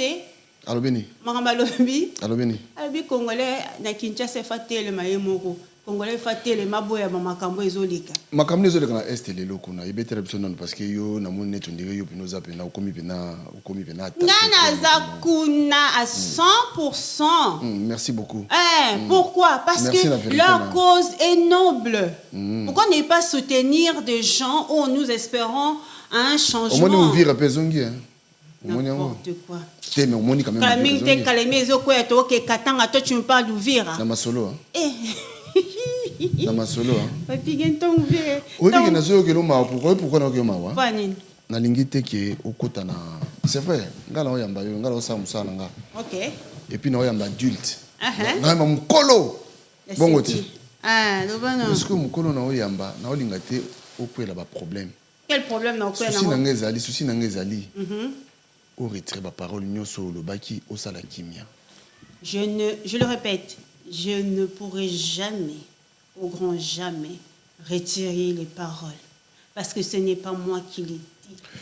Allo Beni. Maramba Lobi. Allo Beni. Albi Congolais, na Kinshasa faté le maïmoro. Congolais faté les maboya makambo ezolika. Makambo ezolika na est lelo kuna ibetela biso non parce que yo na moni neto ndenge yo pinoza pena ukomi pena Ngana zakuna à 100%. Merci beaucoup. Pourquoi? Parce merci que leur cause est noble. Pourquoi ne pas soutenir des gens où nous espérons un changement? Au moins on vire pesongi hein. N'importe quoi. Mais au moins quand même. Camille te calmer zo quoi to ke katanga toi tu me parles d'ouvrir. Na masolo. Na masolo. Papi gento ouvrir. Oui, mais na zo ke lo ma pourquoi na ke ma wa? Pas nini. Na lingite ke okota na. C'est vrai. Ngala oyamba yo ngala osamusana nga. OK. Et puis na oyamba adulte. Na ma mukolo. Bongoti. Le bon. Est-ce que mukolo na oyamba na olingate okwela ba problème. Quel problème na okwela? Souci na ngezali. Au retrait ma parole nyoso le baki au sala kimia. Je le répète, je ne pourrai jamais, au grand jamais, retirer les paroles. Parce que ce n'est pas moi qui les dis.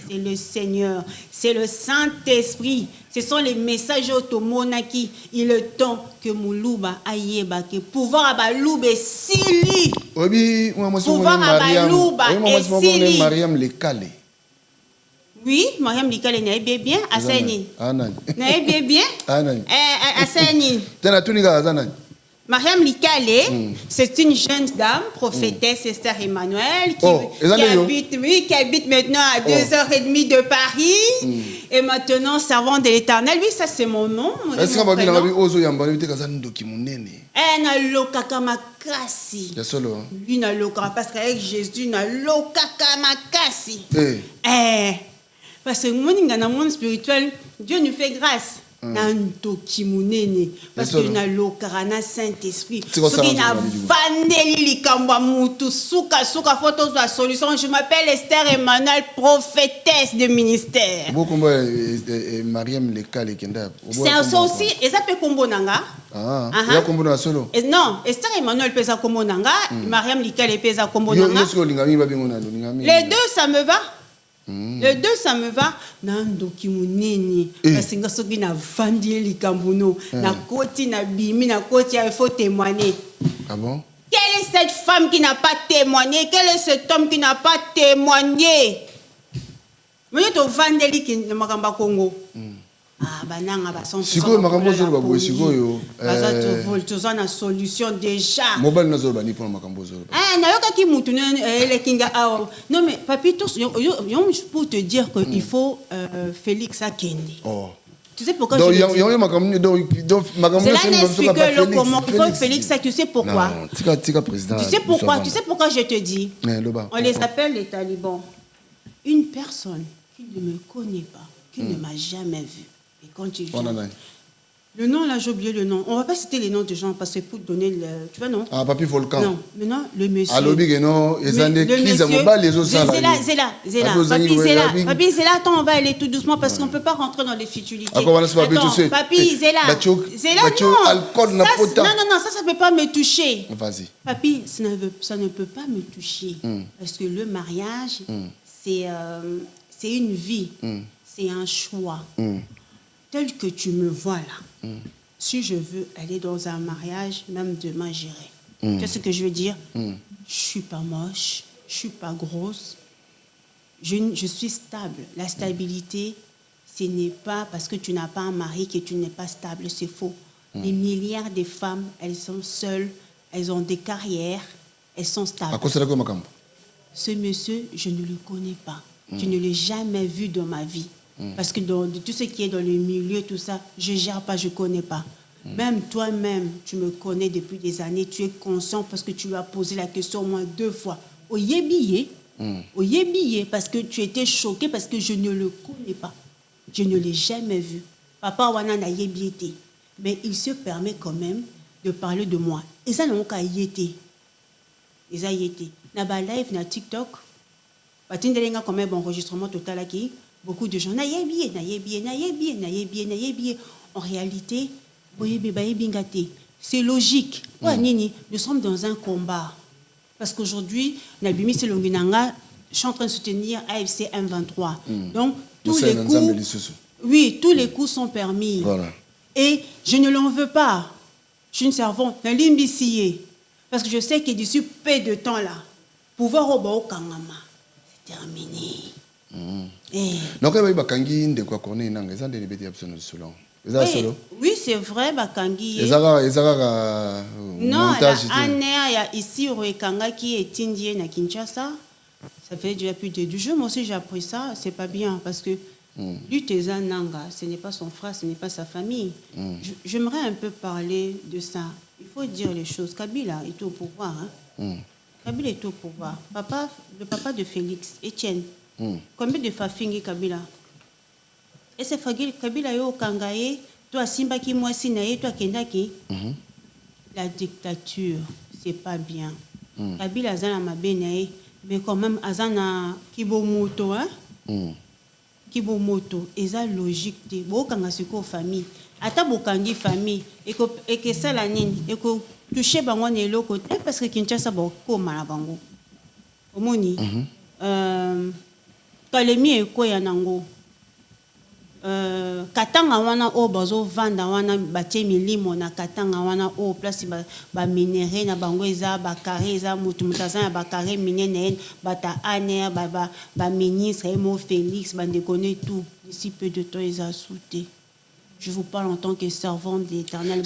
C'est le Seigneur, c'est le Saint-Esprit. Ce sont les messages automonaki. Il est temps que Moulouba ayeba que pouvoir abalouba sili. Obi, pouvoir abalouba sili. Mariam le Kale. Oui, Mariam Likale n'est bien à Saini. N'est bien à Saini. Mariam Likale, c'est une jeune dame, prophétesse Esther Emmanuel, qui habite maintenant à 2h30 de Paris, et maintenant servante de l'Éternel. Oui, ça c'est mon nom. Est-ce qu'on va dire na lokaka makasi. Lui na lokaka parce qu'avec Jésus na lokaka makasi. Parce que dans le monde spirituel, Dieu nous fait grâce. Parce que na lokarana Saint-Esprit. Ce qui n'a vandeli likamba mutu suka photos de solution. Je m'appelle Esther Emmanuel, prophétesse de ministère. Mariam Lekale kenda. C'est aussi ezapé kombo nanga. Ya kombo na solo. Non, Esther Emmanuel pesa kombo nanga, Mariam Lekale pesa kombo nanga. Les deux ça me va. Les deux ça me va. Nando kimuneni parce que soki na vandi likambuno na koti na bimi na koti il faut témoigner. Ah bon? Quelle est cette femme qui n'a pas témoigné? Quel est cet homme qui n'a pas témoigné? Mais to vandeli ki makamba Congo. Bananga ba son. Siko makambo zolo ba boy siko yo. Baza na solution déjà. Mobile na zolo ba ni pour makambo zolo. Na yoka ki mutu le kinga awo. Non mais papi tous pour te dire que il faut Félix Akende. Tu sais pourquoi je dis? C'est là n'explique le comment il faut Félix Akende. Tu sais pourquoi? Tika président. Tu sais pourquoi je te dis? On les appelle les talibans. Une personne qui ne me connaît pas, qui ne m'a jamais vu. Et quand tu viens, le nom, là, j'ai oublié le nom. On ne va pas citer les noms de gens parce que pour donner le... Tu vois, non? Ah, Papi Volcan. Non, maintenant, le monsieur. Papi Zéla, attends, on va aller tout doucement parce qu'on ne peut pas rentrer dans les futilités. Attends, Papi Zéla. Non, ça ne peut pas me toucher. Vas-y. Papi, ça ne peut pas me toucher. Parce que le mariage, c'est une vie. C'est un choix. Tel que tu me vois là. Si je veux aller dans un mariage, même demain j'irai. Tu sais ce que je veux dire? Je suis pas moche, je suis pas grosse. Je suis stable. La stabilité, ce n'est pas parce que tu n'as pas un mari que tu n'es pas stable. C'est faux. Des milliards de femmes, elles sont seules, elles ont des carrières, elles sont stables. Ce monsieur, je ne le connais pas. Je ne l'ai jamais vu dans ma vie. Parce que de tout ce qui est dans le milieu, tout ça, je ne gère pas, je ne connais pas. Même toi-même, tu me connais depuis des années, tu es conscient parce que tu lui as posé la question au moins 2 fois. Au yébiye, parce que tu étais choqué parce que je ne le connais pas. Je ne l'ai jamais vu. Papa wana na yébiété. Mais il se permet quand même de parler de moi. Et ça, non, qu'à yété. Et ça, yété. Na ba live, na TikTok, batindelenga quand même enregistrement total aquí. Beaucoup de gens, en réalité, c'est logique. Nous sommes dans un combat. Parce qu'aujourd'hui, Nabimi Selonginanga, je suis en train de soutenir AFC M23. Donc, tous les coups sont permis. Voilà. Et je ne l'en veux pas. Je suis une servante. Parce que je sais que d'ici peu de temps là, pouvoir au Kangama, c'est terminé. Donc, il y a des solo. Oui, c'est vrai, Bakangi. Non, ici, au Rekanga qui est indien à Kinshasa, ça fait déjà plus de 2 jours. Moi aussi, j'ai appris ça. C'est pas bien parce que lui, Nanga, ce n'est pas son frère, ce n'est pas sa famille. J'aimerais un peu parler de ça. Il faut dire les choses. Kabila est au pouvoir. Kabila est au pouvoir. Le papa de Félix, Etienne. Combien de Fafingi Kabila? Et c'est Kabila yo Kangaye, toi Simba qui moi Sinaye, toi Kendaki. La dictature, c'est pas bien. Kabila Azana Mabenaye, mais quand même Azana Kibomoto, hein? Kibomoto, et ça logique de Bokanga Suko famille. Ata Bokangi famille, et que ça la nini, et que toucher bango ne loko, parce que Kinshasa Boko Malabango. Omoni. Kalemi e ko ya nango katanga wana o bazo vanda wana batie milimo na katanga wana o place ba minéré na bango eza ba carré eza mutu mutaza ba carré minene bata ane ba ministre Mo Félix bande connaît tout d'ici peu de temps ils a sauté. Je vous parle en tant que servant de l'Éternel.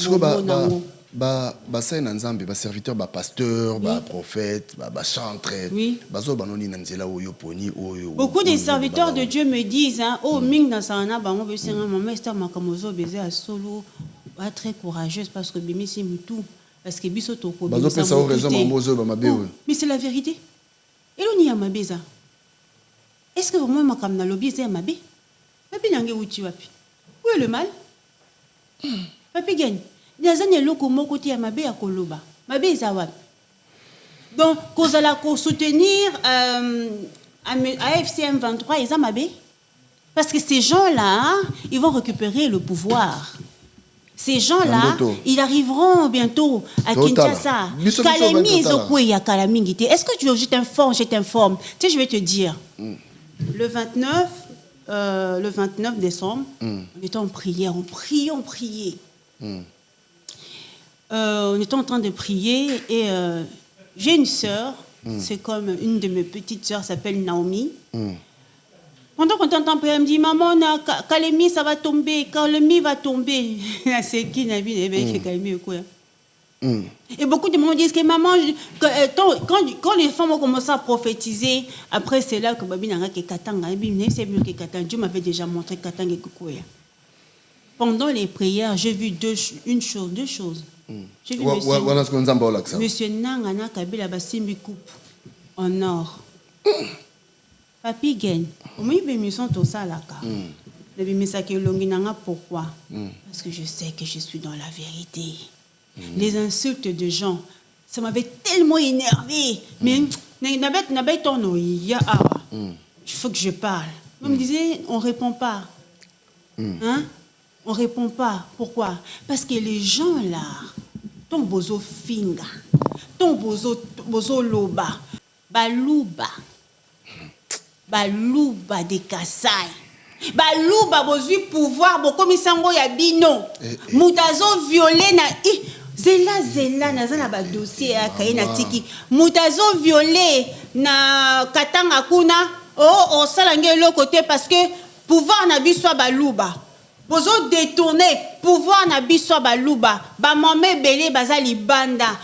Basa na nzambe ba serviteur ba pasteur ba prophète ba chantre bazo banoni na nzela oyo poni oyo. Beaucoup de serviteurs de Dieu me disent oh ming na sana bango be senga maman esta makamozo beze a solo ba très courageuse parce que bimi c'est mutu parce que biso toko bazo pesa o raison mambozo ba mabe. Mais c'est la vérité. Eloni ya mabeza. Est-ce que vraiment makam na lobby c'est mabe? Papi nange uti wapi? Où est le mal? Papi gagne. Nazane loko moko ti ya mabe ya koloba. Mabe izawab. Donc kozala ko soutenir AFC M23 ils mabe parce que ces gens-là, ils vont récupérer le pouvoir. Ces gens-là, ils arriveront bientôt à Kinshasa. Kalemi ezokweya kalamingite. Est-ce que je t'informe, tu sais je vais te dire. Le 29 décembre, on était en prière, on priait. On était en train de prier et j'ai une sœur, c'est comme une de mes petites sœurs s'appelle Naomi. Pendant qu'on t'entend prier, elle me dit maman, Kalemi ça va tomber, Kalemi va tomber. C'est qui n'a vu Kalemi quoi? Et beaucoup de monde disent que maman, quand les femmes ont commencé à prophétiser, après c'est là que Babi n'a que Katanga, c'est mieux que Katanga. Dieu m'avait déjà montré Katanga et Kukoya. Pendant les prières, j'ai vu deux choses. J'ai vu monsieur Nangana Kabila Basimbi coupe en or. Papi gagne. Au moins, ils sont au salaka. Pourquoi? Parce que je sais que je suis dans la vérité. Les insultes de gens, ça m'avait tellement énervé. Mais il faut que je parle. On me disait, on ne répond pas. Hein? On ne répond pas. Pourquoi? Parce que les gens là, ton bozo finga, ton bozo loba, balouba de Kasai, balouba bozui pouvoir, bokomisango ya bino, mutazo violé na zela nazana ba dossier ya kaina tiki, mutazo violé na katanga kuna, o salange le côté parce que pouvoir na biso balouba. Bozo détourner pouvoir na biso baluba ba mame belé bazali banda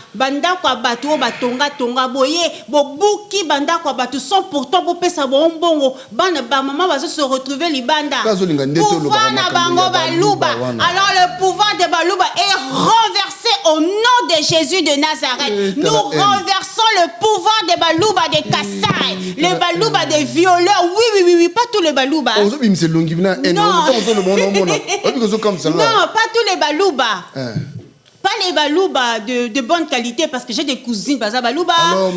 kwa batu batonga boye bobuki banda kwa batu sont pourtant pour pesa bongo bana ba maman bazo se retrouver libanda pouvoir na bango baluba. Alors le pouvoir de baluba est renversé au nom de Jésus de Nazareth. Nous renversons le pouvoir de baluba de Kasai, le baluba des violeurs. Oui, pas tous les baluba. Non, pas tous les balouba. Pas les balouba de bonne qualité parce que j'ai des cousines balouba.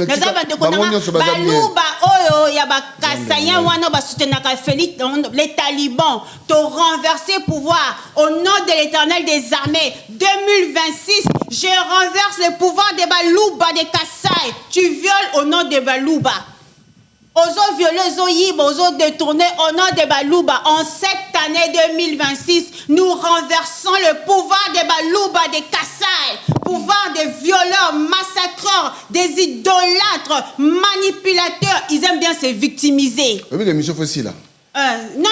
Balouba oyo ya ba Kasaïen wana ba soutenaka Félix les talibans t'ont renversé pouvoir au nom de l'Éternel des armées 2026. Je renverse le pouvoir des balouba de Kasaï. Tu violes au nom des balouba. ozo violé, ozo yib, ozo détourné au nom de Balouba. En cette année 2026, nous renversons le pouvoir de Balouba, de Kassai, pouvoir des violeurs, massacreurs, des idolâtres, manipulateurs. Ils aiment bien se victimiser. Oui, l'émission facile là. Non,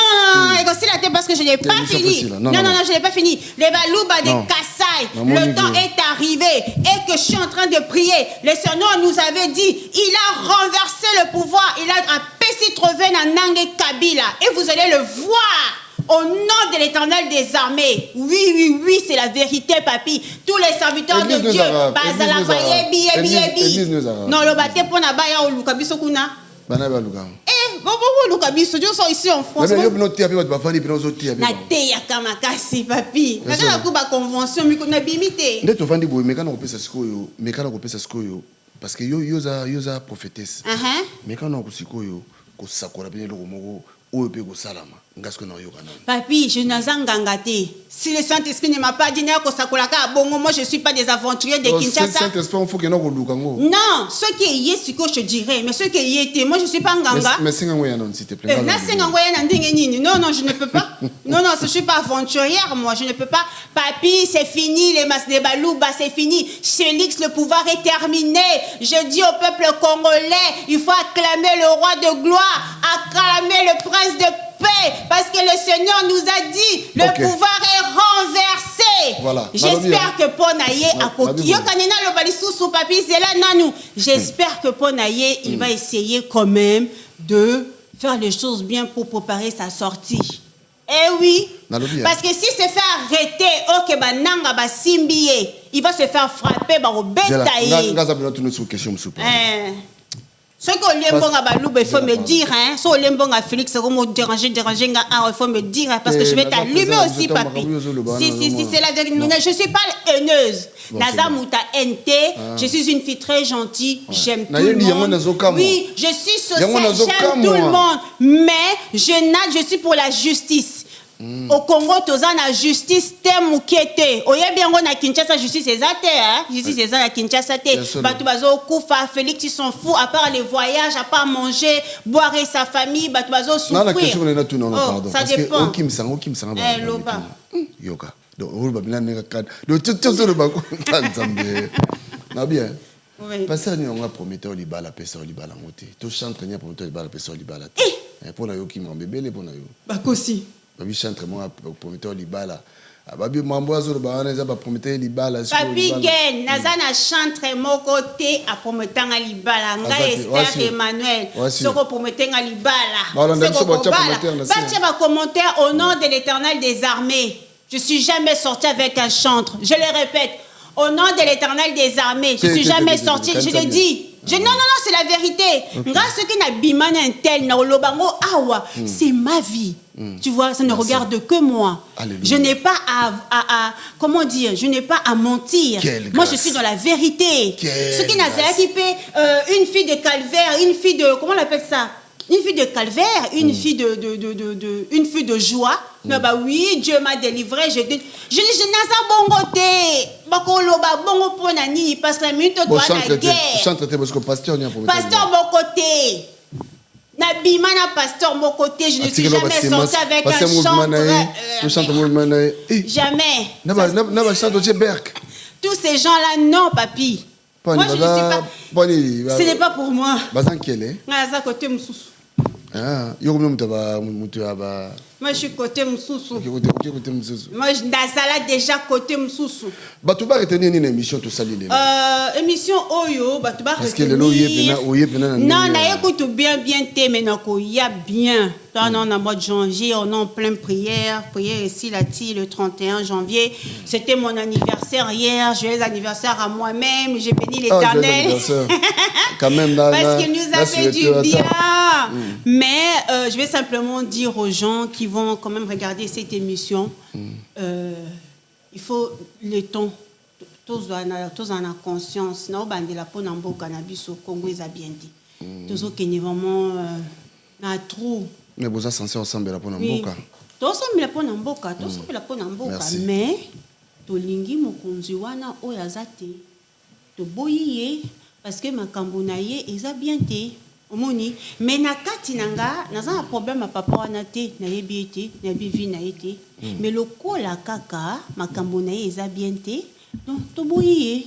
c'est la tête parce que je n'ai pas fini. Non, je n'ai pas fini. Les Balouba de Kassai, le temps est arrivé et que je suis en train de prier. Le Seigneur nous avait dit, il a renversé le pouvoir, il a apesi trouvé Nanange Kabila et vous allez le voir. Au nom de l'Éternel des armées. Oui, c'est la vérité, papi. Tous les serviteurs de Dieu. Non, le bâté pour Nabaya ou Lukabiso Kuna. Lukabiso, Dieu sont ici en France. Nateya papi. Convention, parce que yoza prophétesse. Mais quand on papi, je n'ai pas. Si le Saint-Esprit ne m'a pas dit moi je ne suis pas des aventuriers de Kinshasa. Non, ceux qui y est, je dirais. Mais ceux qui y étaient, moi je ne suis pas nganga. Mais s'il te plaît. Non, je ne peux pas. Non, je ne suis pas aventurière, moi, je ne peux pas. Papi, c'est fini, les masses de Balouba, c'est fini. Félix, le pouvoir est terminé. Je dis au peuple congolais, il faut acclamer le roi de gloire, acclamer le prince de paix, parce que le Seigneur nous a dit, le pouvoir est renversé. Voilà. J'espère que Ponaye a côté. J'espère que Ponaye, il va essayer quand même de faire les choses bien pour préparer sa sortie. Eh oui, parce que si se fait arrêter, il va se faire frapper par le bétail. Ce que l'embonga Balouba, il faut me dire, hein. Si l'embonga Félix, il faut me dire, parce que je vais t'allumer aussi, papi. Si, c'est la vérité. Je ne suis pas haineuse. Nazamuta NT, je suis une fille très gentille, j'aime tout le monde. Oui, je suis sociale, j'aime tout le monde. Mais je suis pour la justice. Au Congo, tu as la justice, t'aimes ou qui était. Oye bien, on a Kinshasa, justice c'est ça, hein? Justice c'est ça, la Kinshasa, Batubazo, Koufa, Félix, ils sont fous, à part les voyages, à part manger, boire et sa famille, Batubazo souffrir. Non, la question, on est tout, non, pardon. Ça dépend. Loba. Yoga. Donc, on va bien le cadre. Donc, tout ça, le bac. Non, bien. Parce que nous avons prometté au Libala, personne au Libala, monter. Tout chante, nous avons prometté au Libala, personne au Libala. Pour la yoki, mon bébé, pour la yoki. Bah, aussi. Babi chante moi prometteur libala babi mamboazo ba na za ba prometteur libala papi gen nazana chantre mon côté a promettant à libala nga Esther Emmanuel soko promettant à libala c'est ba commentaire au nom de l'Éternel des armées. Je suis jamais sorti avec un chantre, je le répète, au nom de l'Éternel des armées, je suis jamais sorti, je le dis. Non, c'est la vérité. Grâce à ce qui n'a bimane un tel, c'est ma vie. Tu vois, ça ne regarde que moi. Alléluia. Je n'ai pas à comment dire, je n'ai pas à mentir. Moi, je suis dans la vérité. Ce qui n'a pas une fille de calvaire, une fille de, comment on appelle ça? Une fille de calvaire, une fille une fille de joie. Non, bah oui, Dieu m'a délivré. Je n'ai pas bon côté. Parce que la minute doit la guerre. Pasteur mon côté. Nabimana pasteur mon côté. Je ne suis jamais sorti avec un chantre. Jamais. Tous ces gens-là, non, papi. Moi, je ne sais pas. Ce n'est pas pour moi. Moi, je suis côté Moussoussou. Moi, je suis déjà côté Moussoussou. Tu vas retenir une émission, tout ça. Émission Oyo, tu vas retenir. Non, écoute bien, mais il y a bien. Là, on est en mois de janvier, on est en pleine prière. Prière ici, le 31 janvier. C'était mon anniversaire hier. Joyeux anniversaire à moi-même. J'ai béni l'Éternel. Quand même, parce qu'il nous a fait du bien. Mais je vais simplement dire aux gens qui vont quand même regarder cette émission, il faut le temps. Tous en a conscience. Nous avons la peau dans le cannabis au Congo, ils ont bien dit. Tous ceux qui sont vraiment dans trou. Mais vous êtes censé ensemble la peau dans le boca. Tous ensemble la peau dans le boca. Tous ensemble la peau dans le boca. Mais, tolingi mokonzi wana oyazate. To boyiye parce que ma kambonaye ils ont bien dit. omoni mais na kati nanga naza un problème à papa wana te na yebi ete na yebi vie na ete mais lokola kaka makambo na ye eza bien te donc to boye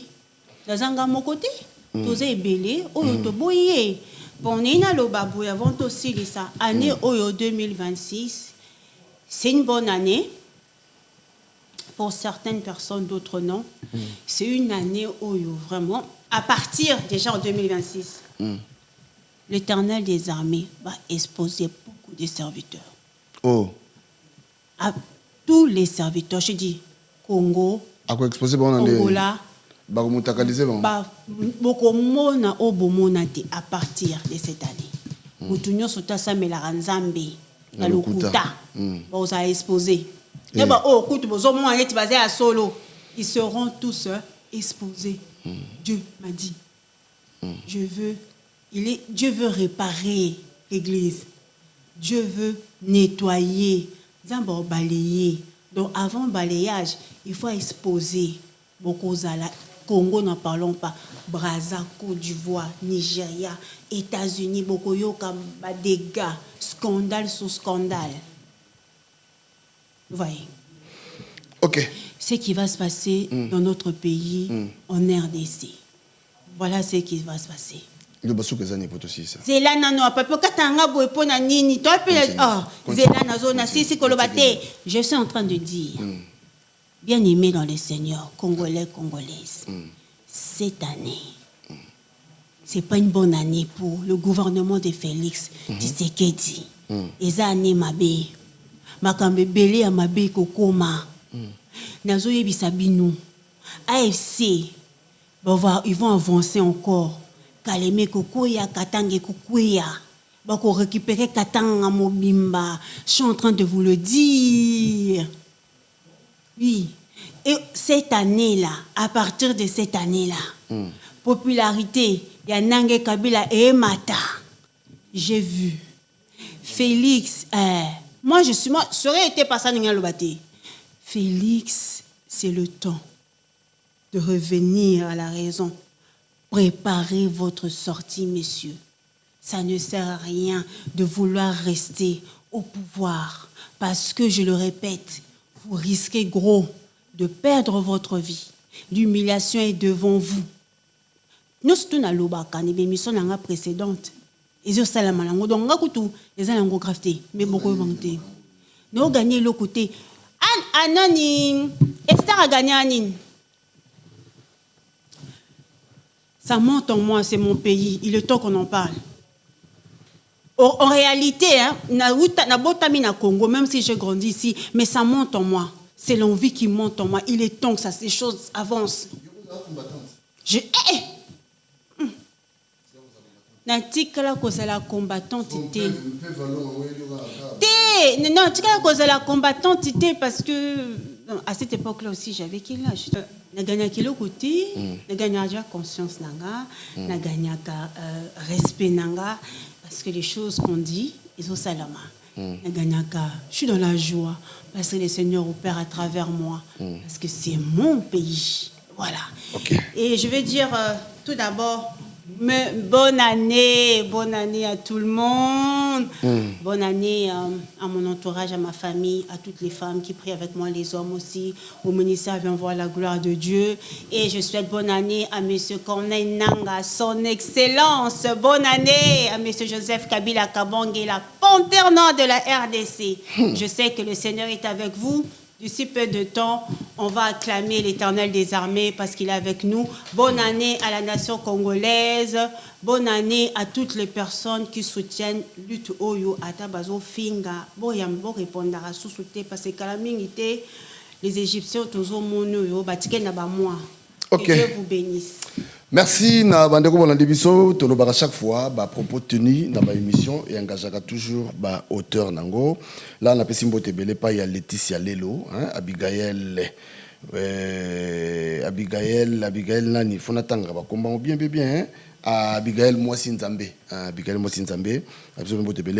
nazanga moko te toza ebele oyo to boye bon nina lo babu avant aussi ça année oyo 2026 c'est une bonne année pour certaines personnes d'autres non c'est une année oyo vraiment à partir déjà en 2026 l'Éternel des armées va exposer beaucoup de serviteurs. Oh. À tous les serviteurs, je dis Congo, Angola, Bokomona Obomonate à partir de cette année. Boutounyo Sotasa Melaranzambe, na Lokuta, vous a exposé. Et bah, oh, écoute, vous avez basé à Solo. Ils seront tous exposés. Dieu m'a dit, Dieu veut réparer l'église. Dieu veut nettoyer. D'abord balayer. Donc avant balayage, il faut exposer beaucoup à la Congo, n'en parlons pas. Brazza, Côte d'Ivoire, Nigeria, États-Unis, beaucoup yoka dégâts, scandale sur scandale. Vous voyez. Ok. Ce qui va se passer dans notre pays, en RDC. Voilà ce qui va se passer. C'est là non papa katanga boy pona nini toi zela na zona sisi kolobate je suis en train de dire bien aimé dans le Seigneur congolais congolaises cette année c'est pas une bonne année pour le gouvernement de Félix Tshisekedi eza année mabe makambe belé ya mabe kokoma nazo yebisa bino AFC ils vont avancer encore. Kaleme kokoya katange kokoya bako récupérer katanga mobimba je suis en train de vous le dire oui et cette année là à partir de cette année là popularité ya Nange Kabila et Mata j'ai vu Félix moi serait été passé ninga lobate Félix c'est le temps de revenir à la raison. Préparez votre sortie, messieurs. Ça ne sert à rien de vouloir rester au pouvoir. Parce que, je le répète, vous risquez gros de perdre votre vie. L'humiliation est devant vous. Nous sommes dans l'obaka, nous sommes dans la précédente. Et je sais la malango. Donc, nous sommes dans grafté. Mais beaucoup de gens. Nous avons gagné le côté. Anani, Esther a gagné Anine. Ça monte en moi, c'est mon pays. Il est temps qu'on en parle. En réalité, na Congo, même si j'ai grandi ici, mais ça monte en moi. C'est l'envie qui monte en moi. Il est temps que ces choses avancent. Natikala cause la combattante était. Non, tikala cause la combattante était parce que à cette époque-là aussi j'avais quel âge? Na gagné quel côté? Na gagné déjà conscience nanga, na gagné respect nanga parce que les choses qu'on dit ils ont salama. Na gagné je suis dans la joie parce que le Seigneur opère à travers moi parce que c'est mon pays. Voilà. Okay. Et je vais dire tout d'abord bonne année à tout le monde. Bonne année à mon entourage, à ma famille, à toutes les femmes qui prient avec moi, les hommes aussi. Au ministère, viens voir la gloire de Dieu. Et je souhaite bonne année à M. Corneille Nanga, son excellence. Bonne année à M. Joseph Kabila Kabange, la panthère noire de la RDC. Je sais que le Seigneur est avec vous. D'ici peu de temps, on va acclamer l'Éternel des armées parce qu'il est avec nous. Bonne année à la nation congolaise. Bonne année à toutes les personnes qui soutiennent lutte Oyo Atabazo Finga. Boyambo répondra à sous-souté parce que calamité, les Égyptiens toujours mono batike na ba moi. Que Dieu vous bénisse. Merci na bandeko bolandi biso tolobaka chaque fois ba propos tenus dans ma émission et engageaka toujours ba auteur nango. Là on a pesi mbote belé pa ya Laetitia Lelo, hein, Abigail nani fona tanga ba komba bien hein. Abigail Mwasi Nzambe,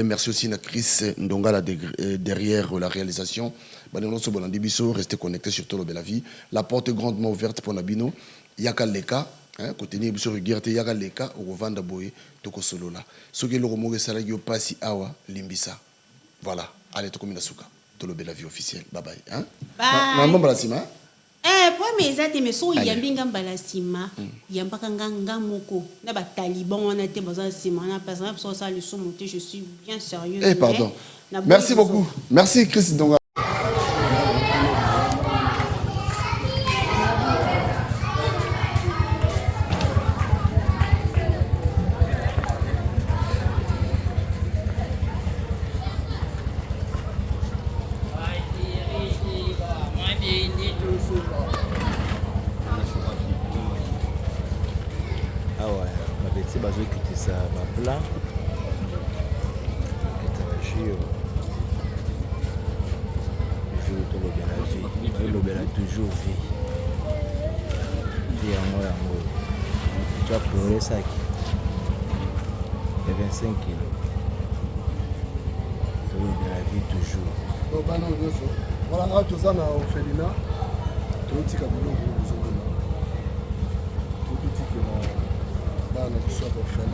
merci aussi à Chris Ndonga derrière la réalisation. Restez connectés sur Tolo Bella Vie. La porte est grandement ouverte pour Nabino. Yaka Leka, côté ni biso regardez yaka leka au vendre boye toko solo là ce que le romo sala yo pasi awa limbisa voilà allez to komina suka to lobe la vie officielle bye bye hein na mbamba la sima pour mes amis mais so yambinga mbala sima yambaka nganga moko na ba taliban wana te bazan sima na parce que so ça le son monté je suis bien sérieux pardon merci beaucoup merci Chris donc toujours vie. Vie amour. Tu as pleuré ça qui il y a 25 kilos. Tu de la vie toujours. Voilà, tout ça, on a fait l'ina. Tout le petit cabinet, tout le petit que là, on a tout ça pour faire.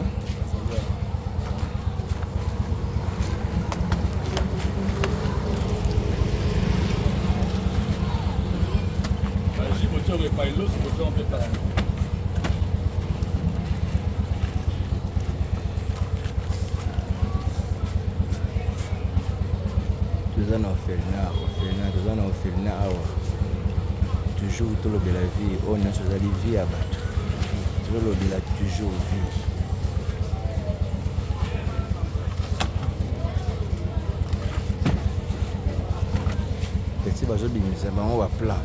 Toujours tout le de la vie, on a chose à vie à battre. Toujours le de la toujours vie. Petit bateau bimisa, on va plat.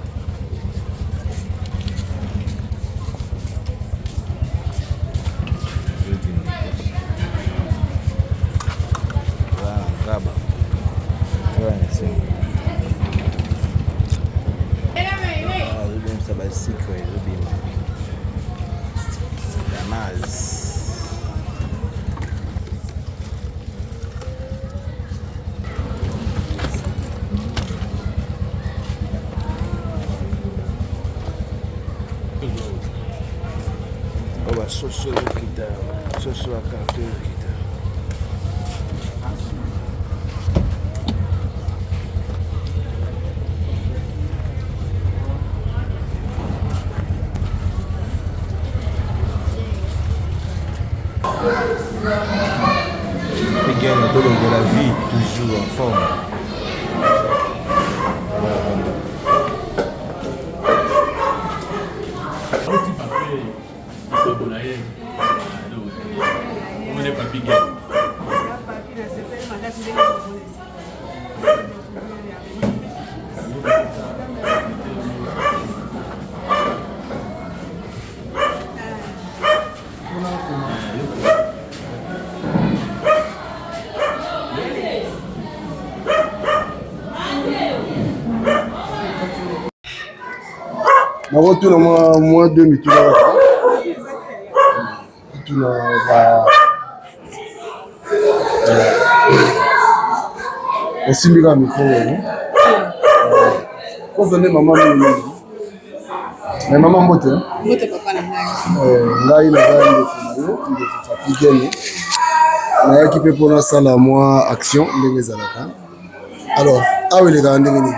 Soso kita, soso akarte kita. Les gars, de la vie, toujours en forme. Na retour na moins 2 minutes là. Tout na va osimika mikolo. Ko venir maman mimi. Mais maman mbote. Mbote papa na ngai. Ngai na ngai ndio fatigué. Na yaki pe pona sala moi action ndenge zalaka. Alors, awe le gande ngini.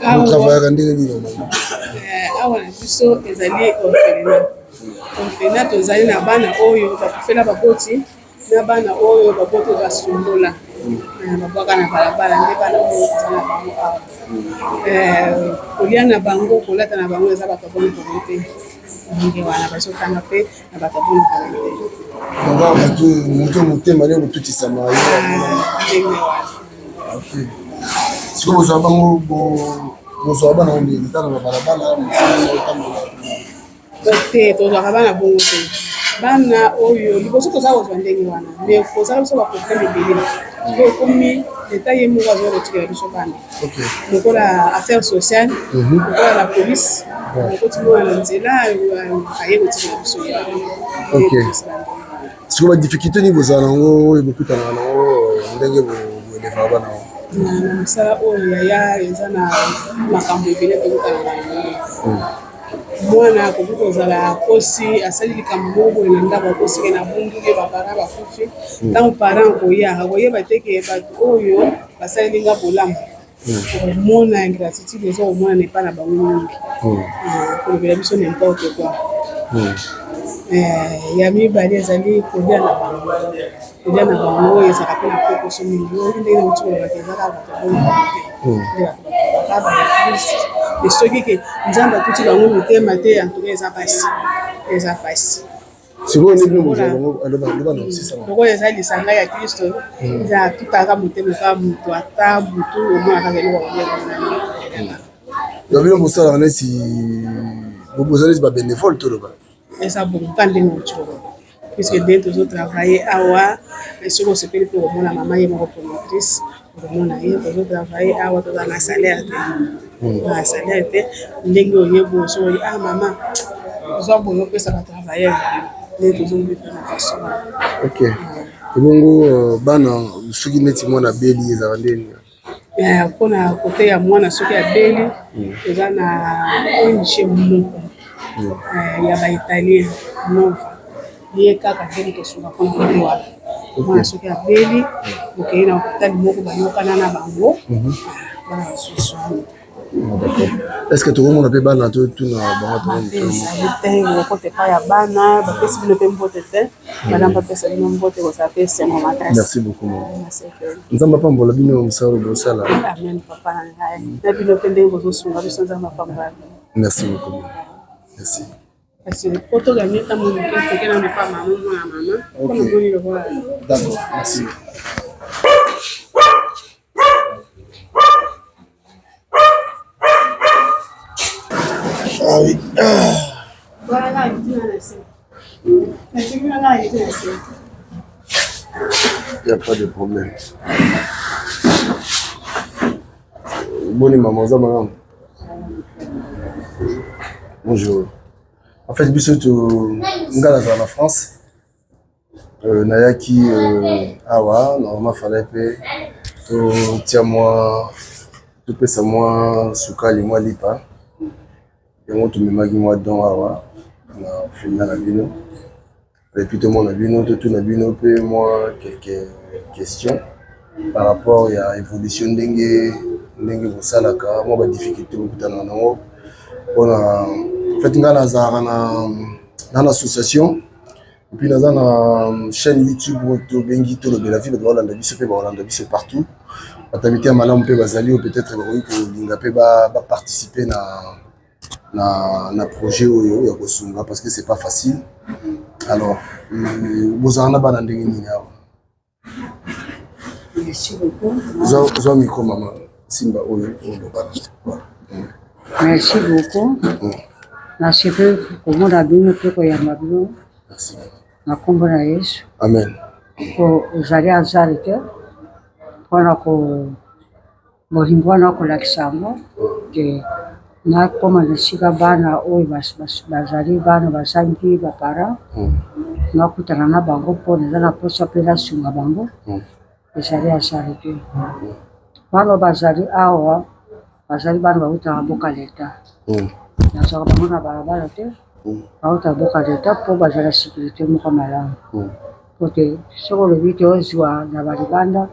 Nous travaillons ndenge ngini. Awa na biso ezali orphelinat tozali na bana oyo bakufela baboti na bana oyo baboti basundola babwaka na balabala nde bana oyo tozali na bango awa kolia na bango kolata na bango eza bato boni komi te ndenge wana bazotanga mpe na bato boni komi te moto motema nde kotutisama ndenge wana sikoyo bozwa bango bozwa bana ondeni tana na balabala te tozwaka bana bongo te bana oyo liboso toza kozwa ndenge wana me kozala biso baproblème ebele oyo ekomi leta ye moko azokotikela biso bana lokola affaire sociale lokola la police okoti moko na nzela aye kotikela biso sikoyo badifficulté nini bozala nango oyo bokutana nango ndenge boelevaka bana o na mosala oyo yaya eza na makambo ebele tokutana na yango mwana akoki kozala kosi asali likambo moko boye na ndako akosi na bunduke bapara bakufi ntango parent akoyeba te ke bato oyo basalinga bolamu komona ingratitude eza komona nepa na bango mingi kolobela biso n'importe quoi ya mibale ezali kolia na bango oyo ezalaka mpe na pokoso mingi oyo ndenge na motikolobaka ezaka bato soki ke nzambe atuti bango mitema te antuka eza pasi lokola eza lisanga ya kristo eza atutaka motema kaka moto ata butu omonaka eloko bino bosalaka neti bozali neti babénévole toloba eza bonka ndenge otyo puisque nde tozotravaille awa soki osepeli mpe komona mama ye moko promotrice komona ye tozotravaille awa toza na salaire te ndenge oyeba osoki mama ozwa boye opesa batravailleur nde tozombipe na façon ok ebongo bana soki neti mwana beli ezala ndeni mpona kote ya mwana soki abeli eza na ONG moko ya baitalien nova ye kaka ndeni tosunga mpona kotewana mwana soki abeli okei na hôpital moko bayokana na bango bana basusu est-ce que tokomona mpe bana totuna bangoezali te okote epai ya bana bapesi bino mpe mbote te bana bapesa bino mbote kozala mpe esengo makasi. Merci beaucoup nzambe apambola bino mosala bosala amen papa na ngai na bino mpe ndenge bozosunga biso nzambe apambola bino. Merci beaucoup merci kasi po toganye ntango moke toke na mepa mama mwana mama mpona boni lokola d'accord merci Ah oui. Il n'y a pas de problème. Bonne maman, ça madame. Bonjour. En fait, biso ngala za la France. Nayaki awa, normalement fallait pe to tia moi to pesa moi sukali moi lipa. Yango tumemaki mwa don awa na ofenda na bino epuis tomona bino totuna bino mpe mwa quelques questions par rapport ya évolution ndenge bosalaka mwa badifficulté bokutana nango mpona fait ngai nazalaka na association epuis naza na chaîne YouTube tobengi tolobela vie bato balanda biso mpe baolanda biso partout batami te ya malamu mpe bazali oyo peut-être bakoki kolinga mpe baparticipe na projet oyo ya kosunga parce que c'est pas facile alors bozala na bana ndenge nini awa zwa micro mama simba oyo olobana merci beaucoup nasipe komona bino mpe koyamba bino na nkombo na yesu amen po ozali azali te mpona bolingo wana kolakisa yango ke nakoma na esika bana oyo bazali bana bazangi bapara nakutana na bango mpona eza na mposa mpe nasunga bango ezali azali te bana bazali awa bazali bana bautaka boka leta nazwaka bango na balabala te bautaka boka leta mpo bazala sécurité moko malamu po te soki olobi te ozwa na balibanda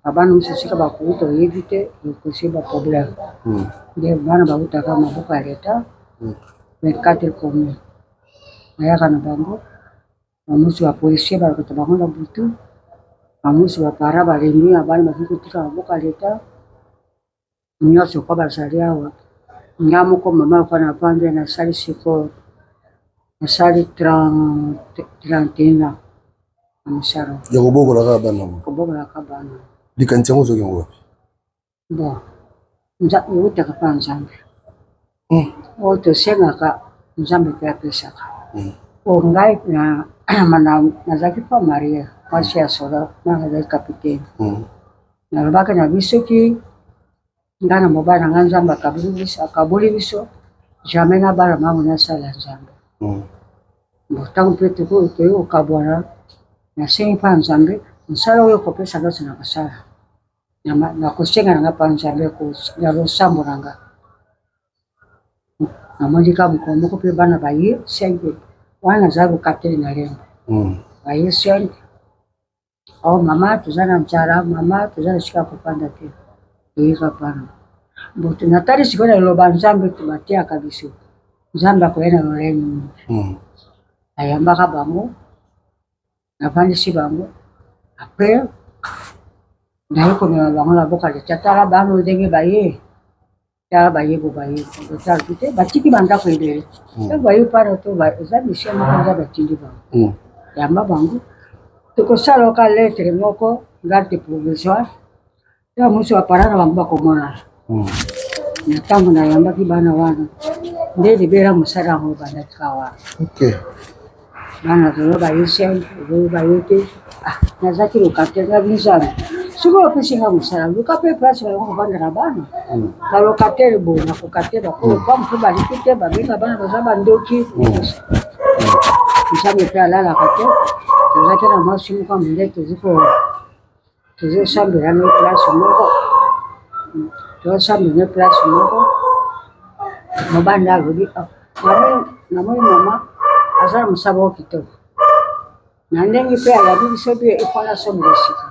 abana mosusu esika bakuuta oyebi te ekosi baproblème nde bana bautaka maboko ya leta 24 commune nayaka na bango bamosusu bapolisier balokota bango na butu bamosusu bapara balembi ya bana bakoki kotika maboko ya leta nyonso kwa bazali awa nga moko mama lokwa na pambe nasali sikoyo nasali 31 na mosala ya kobokolaka bana kobokolaka bana likanisi yango ozoki yango wapi bon eutaka mpa nzambe oyo tosengaka nzambe mpe apesaka o ngai nazalaki mpa marie mwasi ya soda na nazali kapitaine nalobaki na bisoki ngai na mobali na ngai nzambe akaboli biso jamais na bana mango nasala nzambe ntango mpe toyei kokabwana nasengi mpa nzambe mosala oyo kopesa nyonso na kosala nakosenga nanga mpa nzambe ya losambo na nga namondika mukomoko pe bana baye 5 wana za kokateli na lembo baye 5 oh mama tuzana mchara mama tuzana shika kupanda te yika pana botu natali sikona loba nzambe tubatia kabisa nzambe akoyena loleni ayambaka bango navandisi bango apres naye komela bango na boka leta tala bano ndenge baye tala baye bo baye tala te batiki bandako ebele ta baye para to eza mission moko eza batindi bango yamba bango tokosala oka lettre moko garde provisoire ta mosi baparana bango bakomona na ntango nayambaki bana wana nde libera mosala yango bandakika wana bana zolo baye 5 zolo baye te nazaki lokate na binzambe soki opesinga mosala luka mpe place bayango kovandela bana balokatele bo na kokatela koba mpe baliki te babenga bana baza bandoki nzambe mpe alalaka te tozaki na mwasi moko monde tozosambela ne place moko tozosambela ne place moko mobanda alobi namoni mama azala mosaba o kitoko na ndenge mpe alabi biso mpe efana asombela sika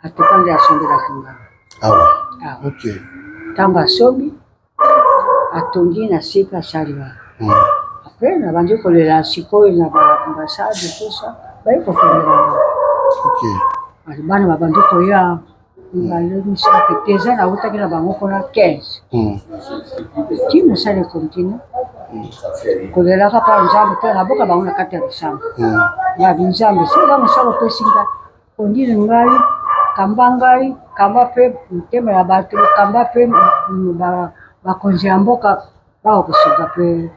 atokande asombelaki ngana ntango asombi atongi na sika asaliwa apres nabandi kolela sikoyo na baambasade tosa bayi kofendelanga bana babandi koya balemisaka teza nautaki na bango mpona 15 ti mosala ekontinue kolelaka mpa nzambe mpe naboka bango na kati ya bisamba yabi nzambe soza mosala opesinga ondile ngai kamba ngai kamba mpe motema ya bato kamba mpe bakonzi ya mboka bakokosoka mpe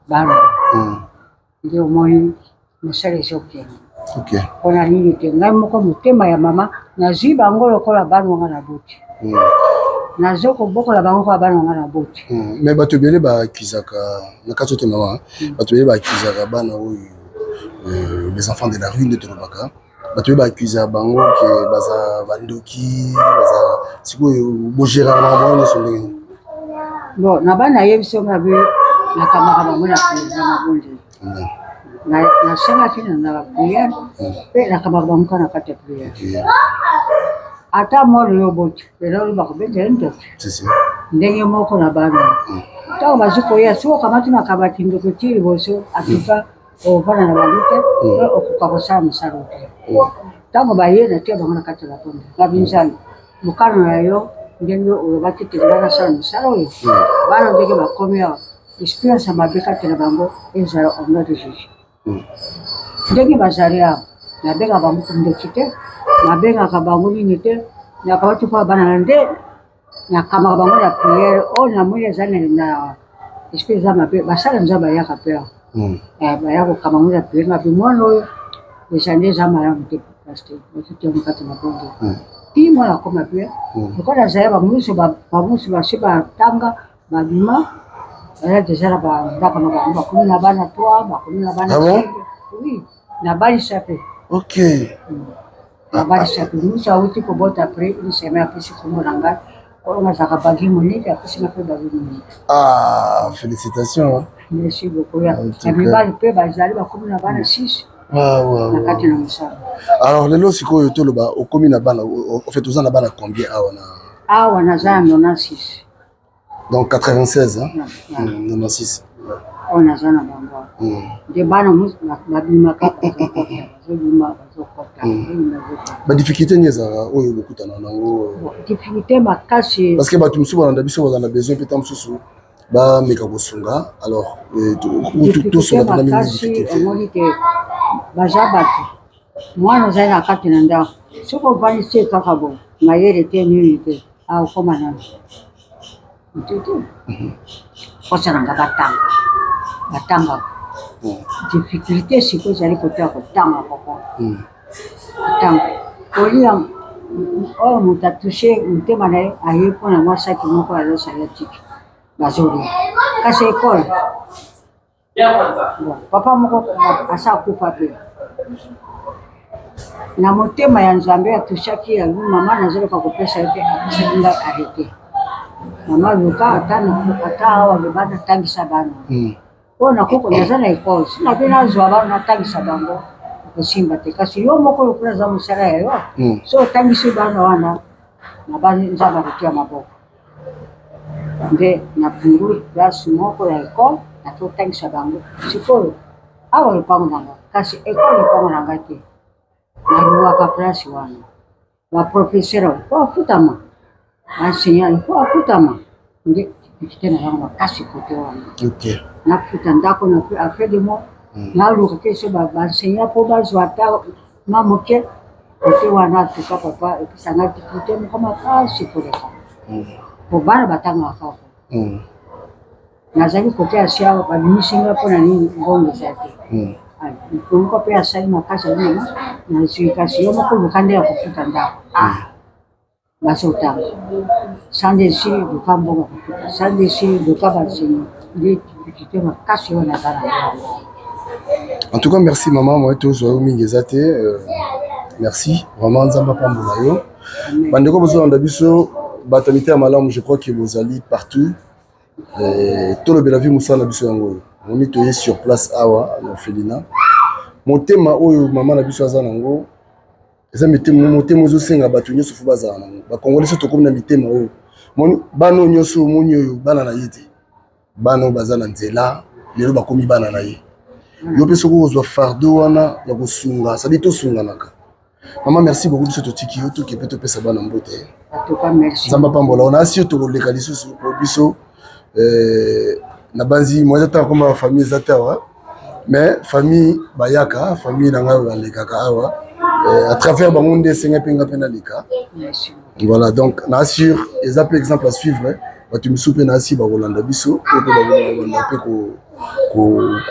bana nde omoni mosala ezokende mpona nini te ngai moko motema ya mama nazwi bango lokola bana wanga na boti nazokobokola bango kwa bana wanga na boti mais bato ebele bakizaka na kati ote mama bato ebele bakizaka bana oyo les enfants de la rue nde tolobaka bato ebele bakizaka bango ke baza bandoki baza sikoyo bogéraka na bango nyonso ndenge bon na bana yebi so mabe nakamaka bango na président na bonde nasengaki na bapriere mpe nakamaka bango ka na kati ya priere ata molo yo boti lelo bakobetela ntoto ndenge moko na bana ntango bazwi koya soki okamati makabati ndoko ti liboso atuka ovanda na bango te okoka kosala mosala te ntango baye natia bango na kati ya baponde babinzami mokano na yo ndenge olobaki te banasala mosala oyo bana ndenge bakomi awa experience ya mabe kati na bango ezala omna de juge ndenge bazali awa nabengaka bango ndoki te nabengaka bango nini te nakabati mpo bana na nde nakamaka bango na priere oyo namoni ezali na esprit eza mabe basala nzambe bayaka mpe awa baya kokama bango na priere mabe mwana oyo eza nde eza malamu te paster bakitiango kati na bongo ti mwana akoma mpe lokola azali bamusu basi batanga babima aya deja na bandako na bango bakomi na bana 3 bakomi na bana oui na balisa mpe na balisa mpe musu awuti kobota apres une semaine apesi kombo na ngai oyo nazalaka bagi monene apesinga mpe bagi monene félicitation merci beaucoup ya mibali mpe bazali bakomi na bana 6 na kati na mosala alors lelo sikoyo toloba okomi na bana ofait oza na bana combien awa naza na 96 donc 96 96 oyo naza na bango nde bana babimaka bazobima bazokota badifficulté nini ezalaka oyo bokutana nango difficulté makasi parce que bato mosusu balanda biso bazala na besoin mpe ta mosusu bameka kosunga alors tosonga mpena makasi omoni te baza bato mwana ozali na kati na ndako soki ovandisi ye kaka bo mayele te nini te akoma nano mtutu kosananga batanga difficulté sikoyo ezali kotea kotanga koko kotanga kolia oyo moto atushe motema na ye aye mpona mwasaki moko ya losalatiki bazolia kasi ekole papa moko asa akufa mpe na motema ya nzambe atushaki ya mama nazoloka kopesa ye te apesaki ngai arrete mama luka ata awa bebana tangisa bana mpona koko naza na ekole sina mpe nazwa bana natangisa bango kosimba te kasi yo moko lokola aza mosala ya yo so otangisi bana wana na banzambe akotia maboko nde napunguli place moko ya ekole natotangisa bango sikoyo awa lopango nanga kasi ekole lopango nanga te naluwaka place wana baprofeseur po afutama enseignant po afutama nde pikite na yango makasi kote wana nafuta ndako na après de mois naluka ke so baenseignant po bazwa ata mamoke kote wana tuka papa episanga dipute moko makasi koleka po bana batangaka ko nazali kote asi awa babimisinga mpona nini ngongo eza te moko mpe asali makasi alina nazwi kasi yo moko luka nde ya kofuta ndako basotanga sandesili luka mbongo kofuta sandesili luka banseignant nde dipute makasi oyo nazala En tout cas, merci maman, moi tous merci vraiment nzamba pambola yo. Bandeko bozo ndabiso batamité malamu, je crois que vous allez partout. Tout le belavi musala biso yango. On est sur place awa na Felina. Motema oyo maman na biso azana ngo. Eza motema zo senga batu nyoso fu bazana ngo. Ba Congolais so tokomi na mitema oyo. Moni bano nyoso moni oyo bana na yete. Bano bazana nzela, lelo bakomi bana na ye. Yo pe soko ozwa fardeau wana ya kosunga, ça dit to sunga naka. Maman merci beaucoup de ce tiki yo to ke peto pesa bana mbote. En tout cas merci. Zamba pambola on a si to leka lisusu ko biso na banzi moi j'attends comme la famille zatawa mais famille bayaka famille nanga ba lekaka awa à travers bangonde senga penga penalika. Merci. Voilà donc na assure les exemple à suivre batu misupe na si ba Rolanda biso ko ba Rolanda pe ko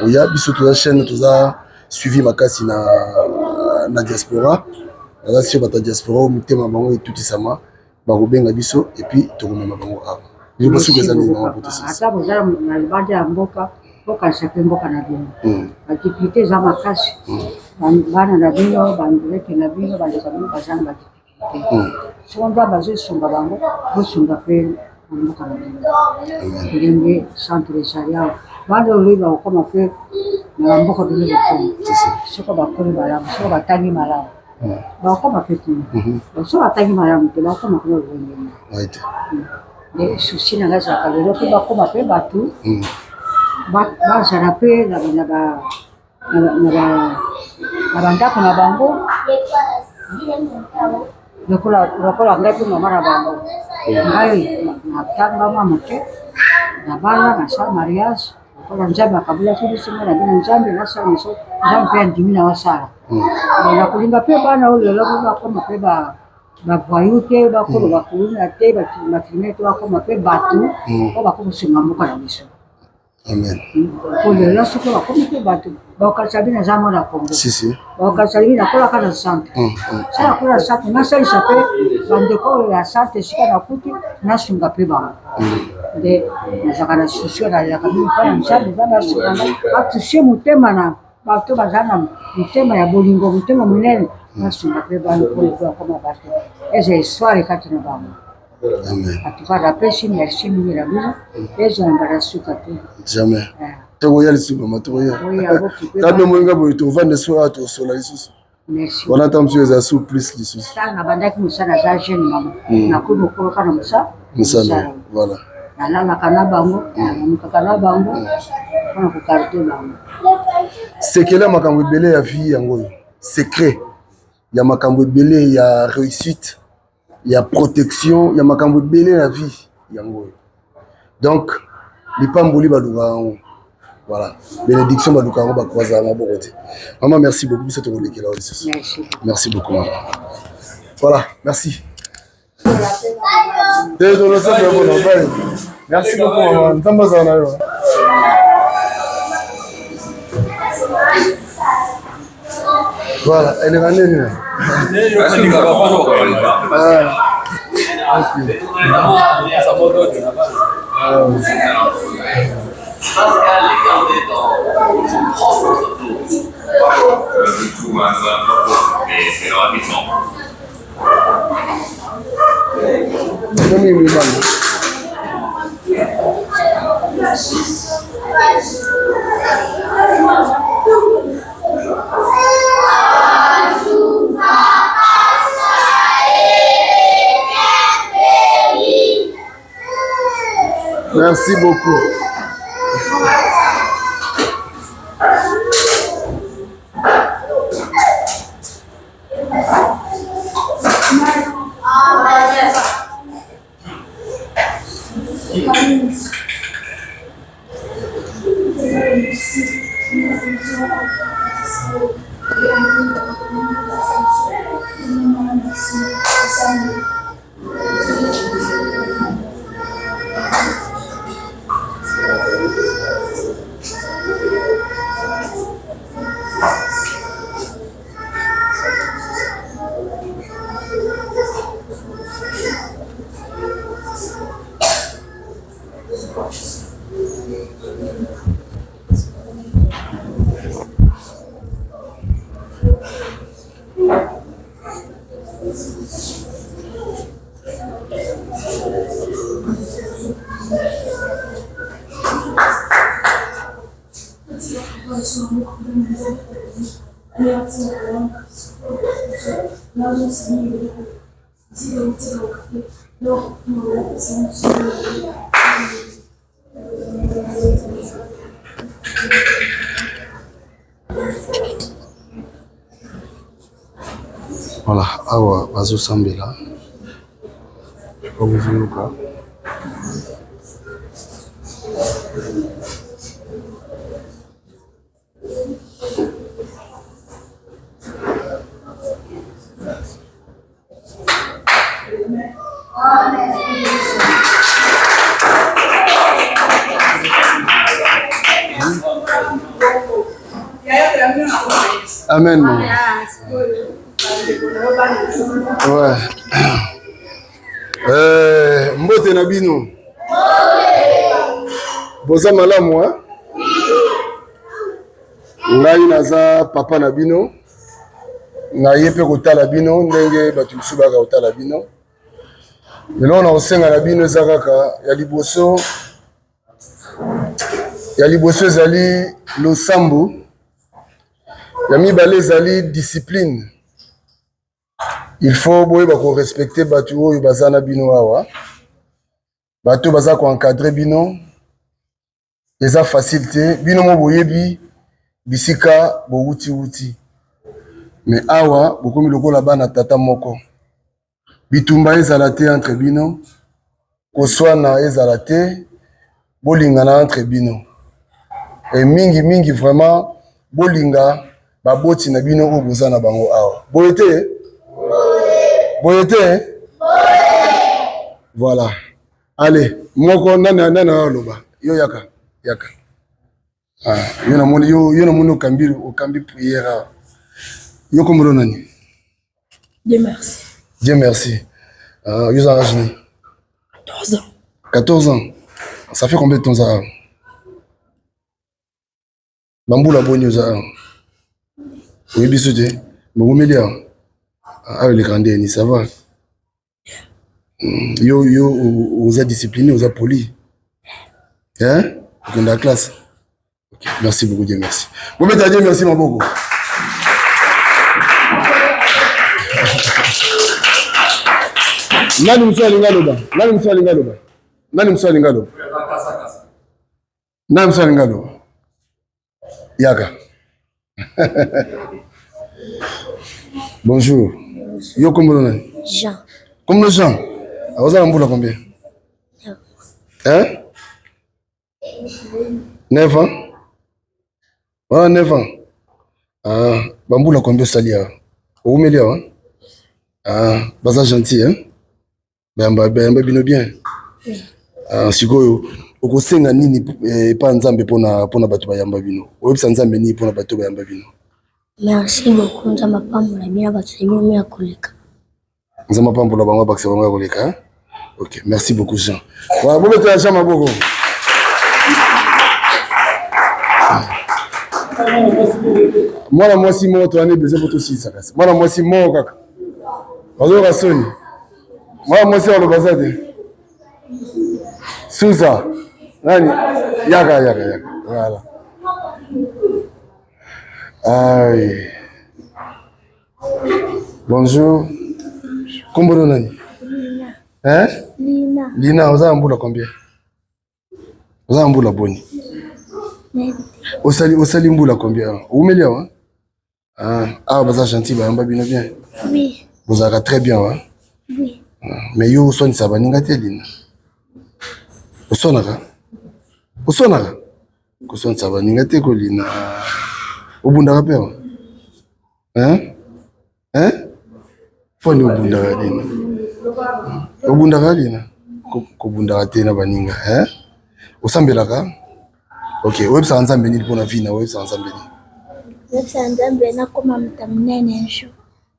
ya biso to chaîne to za suivi makasi na diaspora la si bata diaspora mutema bango etuti sama ba kobenga biso et puis to komema bango awa je pense que ça n'est pas possible ata bozala na libanda ya mboka mboka chaque mboka na bino activité za makasi bana na bino bandreke na bino bazana bazanga activité sonda bazosunga bango bosunga pe mboka na bino ndenge centre de charia bado liba kama pe na mboka bino soko bakoli malamu soko batangi malamu bakoma pe tu soko batangi malamu te bakoma kuna wengi right les soucis na gaza kalelo pe bakoma pe batu bazana pe na bandako na bango lokola ngai pe mama na bango ngai natanga mama te na bala na sa mariage kola nzambe akabula tulisinga na bina nzambe nasala miso nzambe mpe andimi na wasala na kolinga mpe bana oyo lelo bakoma mpe bavoyu te bakolo bakuluna te bafilme te bakoma mpe batu po bakokosenga mboka na biso amen po lelo soki bakomi mpe batu bakokalisa bino eza mona kongo bakokalisa bino nakolaka na centre sa nakola na centre nasalisa mpe bandeko oyo ya centre esika nakuti nasunga mpe bango nde nazalaka na susio nalelaka bino mpona nzambe eza nasunganga batusie motema na bato baza na motema ya bolingo motema monene nasunga mpe bango po akoma bato eza histoire kati na bango atuka napesi merci mingi na bino ezwamba na suka te jamais tokoya lisusu mama tokoya kambe moyinga boye tovanda so awa tosola lisusu wana ata mosusu eza su plus lisusu tala na bandaki mosala aza jeune mama nakomi okoloka na mosala voilà nalalaka na bango namamukaka na bango mpona kokarite bango sekele ya makambo ebele ya vie yango oyo secret ya makambo ebele ya réussite ya protection ya makambo ebele na vie yango oyo donc lipamboli baluka yango voilà bénédiction baluka yango bakozala maboko te maman merci beaucoup biso tokolekela oyo lisusu merci beaucoup maman voilà merci merci beaucoup maman nzambe azala na yo voilà elenga nini Merci beaucoup. Voilà, awa bazosambela bakuzuluka Amen. Ouais. Mbote na bino. Boza malamu hein? Ngai naza papa na bino. Na yepe kotala bino ndenge batu misuba ka kotala bino. Lelo na osenga na bino eza kaka ya liboso. Ya liboso ezali losambu. Ya mibale ezali discipline. Il faut respecter batu oyo baza na bino awa. Batu baza ko encadrer bino. Eza facilité. Bino mo boyebi bisika bo wuti. Mais awa bokomi lokola bana tata moko. Bitumba ezala te entre bino. Koswana ezala te. Bolingana entre bino. Et mingi vraiment bolinga baboti na bino oyo boza na bango awa. Boyete? Boyete? Voilà. Allez, moko nana loba. Yo yaka. Ah, yo na moni okambi prière. Yo komoro nani? Dieu merci. Dieu merci. Yo za rajni. 14 ans. 14 ans. Ça fait combien de temps ça? Bamboula bonyo za. Oui, bisouté. Mogomelia. Ah, les grandes, ça va. Yo, vous êtes discipliné, vous êtes poli. Hein? Vous êtes dans la classe. Okay. Merci beaucoup, Dieu merci. Vous mettez à Dieu merci, mon beaucoup. Nani mswa lingaloba. Yaka. Bonjour. Yo comment on est? Jean. Comme le Jean. Vous avez un boulot combien? Hein? 9 ans? Ah, 9 ans. Ah, bamboula combien salia? Au milieu, hein? Ah, baza gentil, hein? Bamba bino bien. Ah, sikoyo. Okosenga nini pa nzambe pona bato bayamba bino. Oyebisa nzambe nini pona bato bayamba bino. Merci beaucoup nzamba pambola bina bato bino ya koleka. Nzamba pambola bango bakse bango ya koleka, hein? OK, merci beaucoup Jean. Wa bo beto ya Jean maboko. Mwana mwasi mo to ane besoin pour aussi ça kasa. Mwana mwasi mo kaka. Ozo rasoni. Mwana mwasi wa bazade. Suza. Nani? Yaka. Voilà. Aïe. Bonjour. Comment on est? Hein? Lina. Lina, vous avez un boulot combien? Vous avez un bout la bonne. Osali mbula combien? Où me hein? Ah, vous êtes gentil, vous êtes bien. Oui. Vous êtes très bien, hein? Oui. Mais yo, son ça va n'ingater lina. Osonara. Osonara. Koson ça va n'ingater ko lina. Obundaka pe. Hein? Foni obundaka lina. Obundaka lina. Ko bundaka te na baninga, hein? Osambelaka? Ok, websa nzambe ni pona vie na websa nzambe ni. Websa nzambe na koma mutamunene nsho.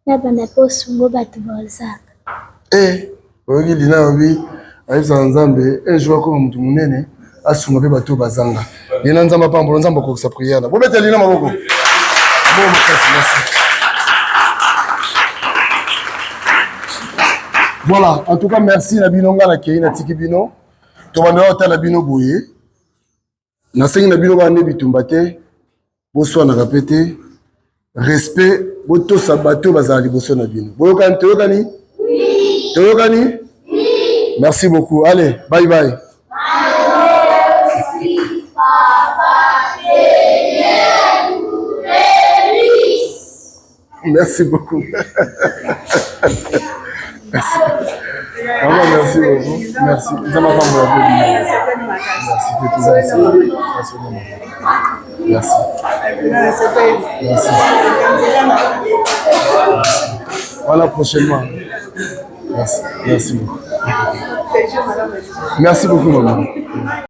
Na banda posungo batu bozaka. Oyoki lina obi websa nzambe jour koma mutu munene asunga pe batu bazanga. Lina nzamba pambo nzamba ko sa prière. Bo bete lina maboko. Bon merci. Voilà, en tout cas merci na binonga na kei na tiki bino. To banda otala bino boye. Na sengi na bino ba ne bitumba te. Bonsoir na répéter. Respect boto sabato bazali boso na bino. Boyokani toyokani? Oui. Toyokani? Oui. Merci beaucoup. Allez, bye bye. Merci papa. Merci beaucoup. Merci. Merci beaucoup. Merci. Ça m'a pas merci. Merci. Merci. Voilà prochainement. Merci. Merci beaucoup. Merci beaucoup, maman.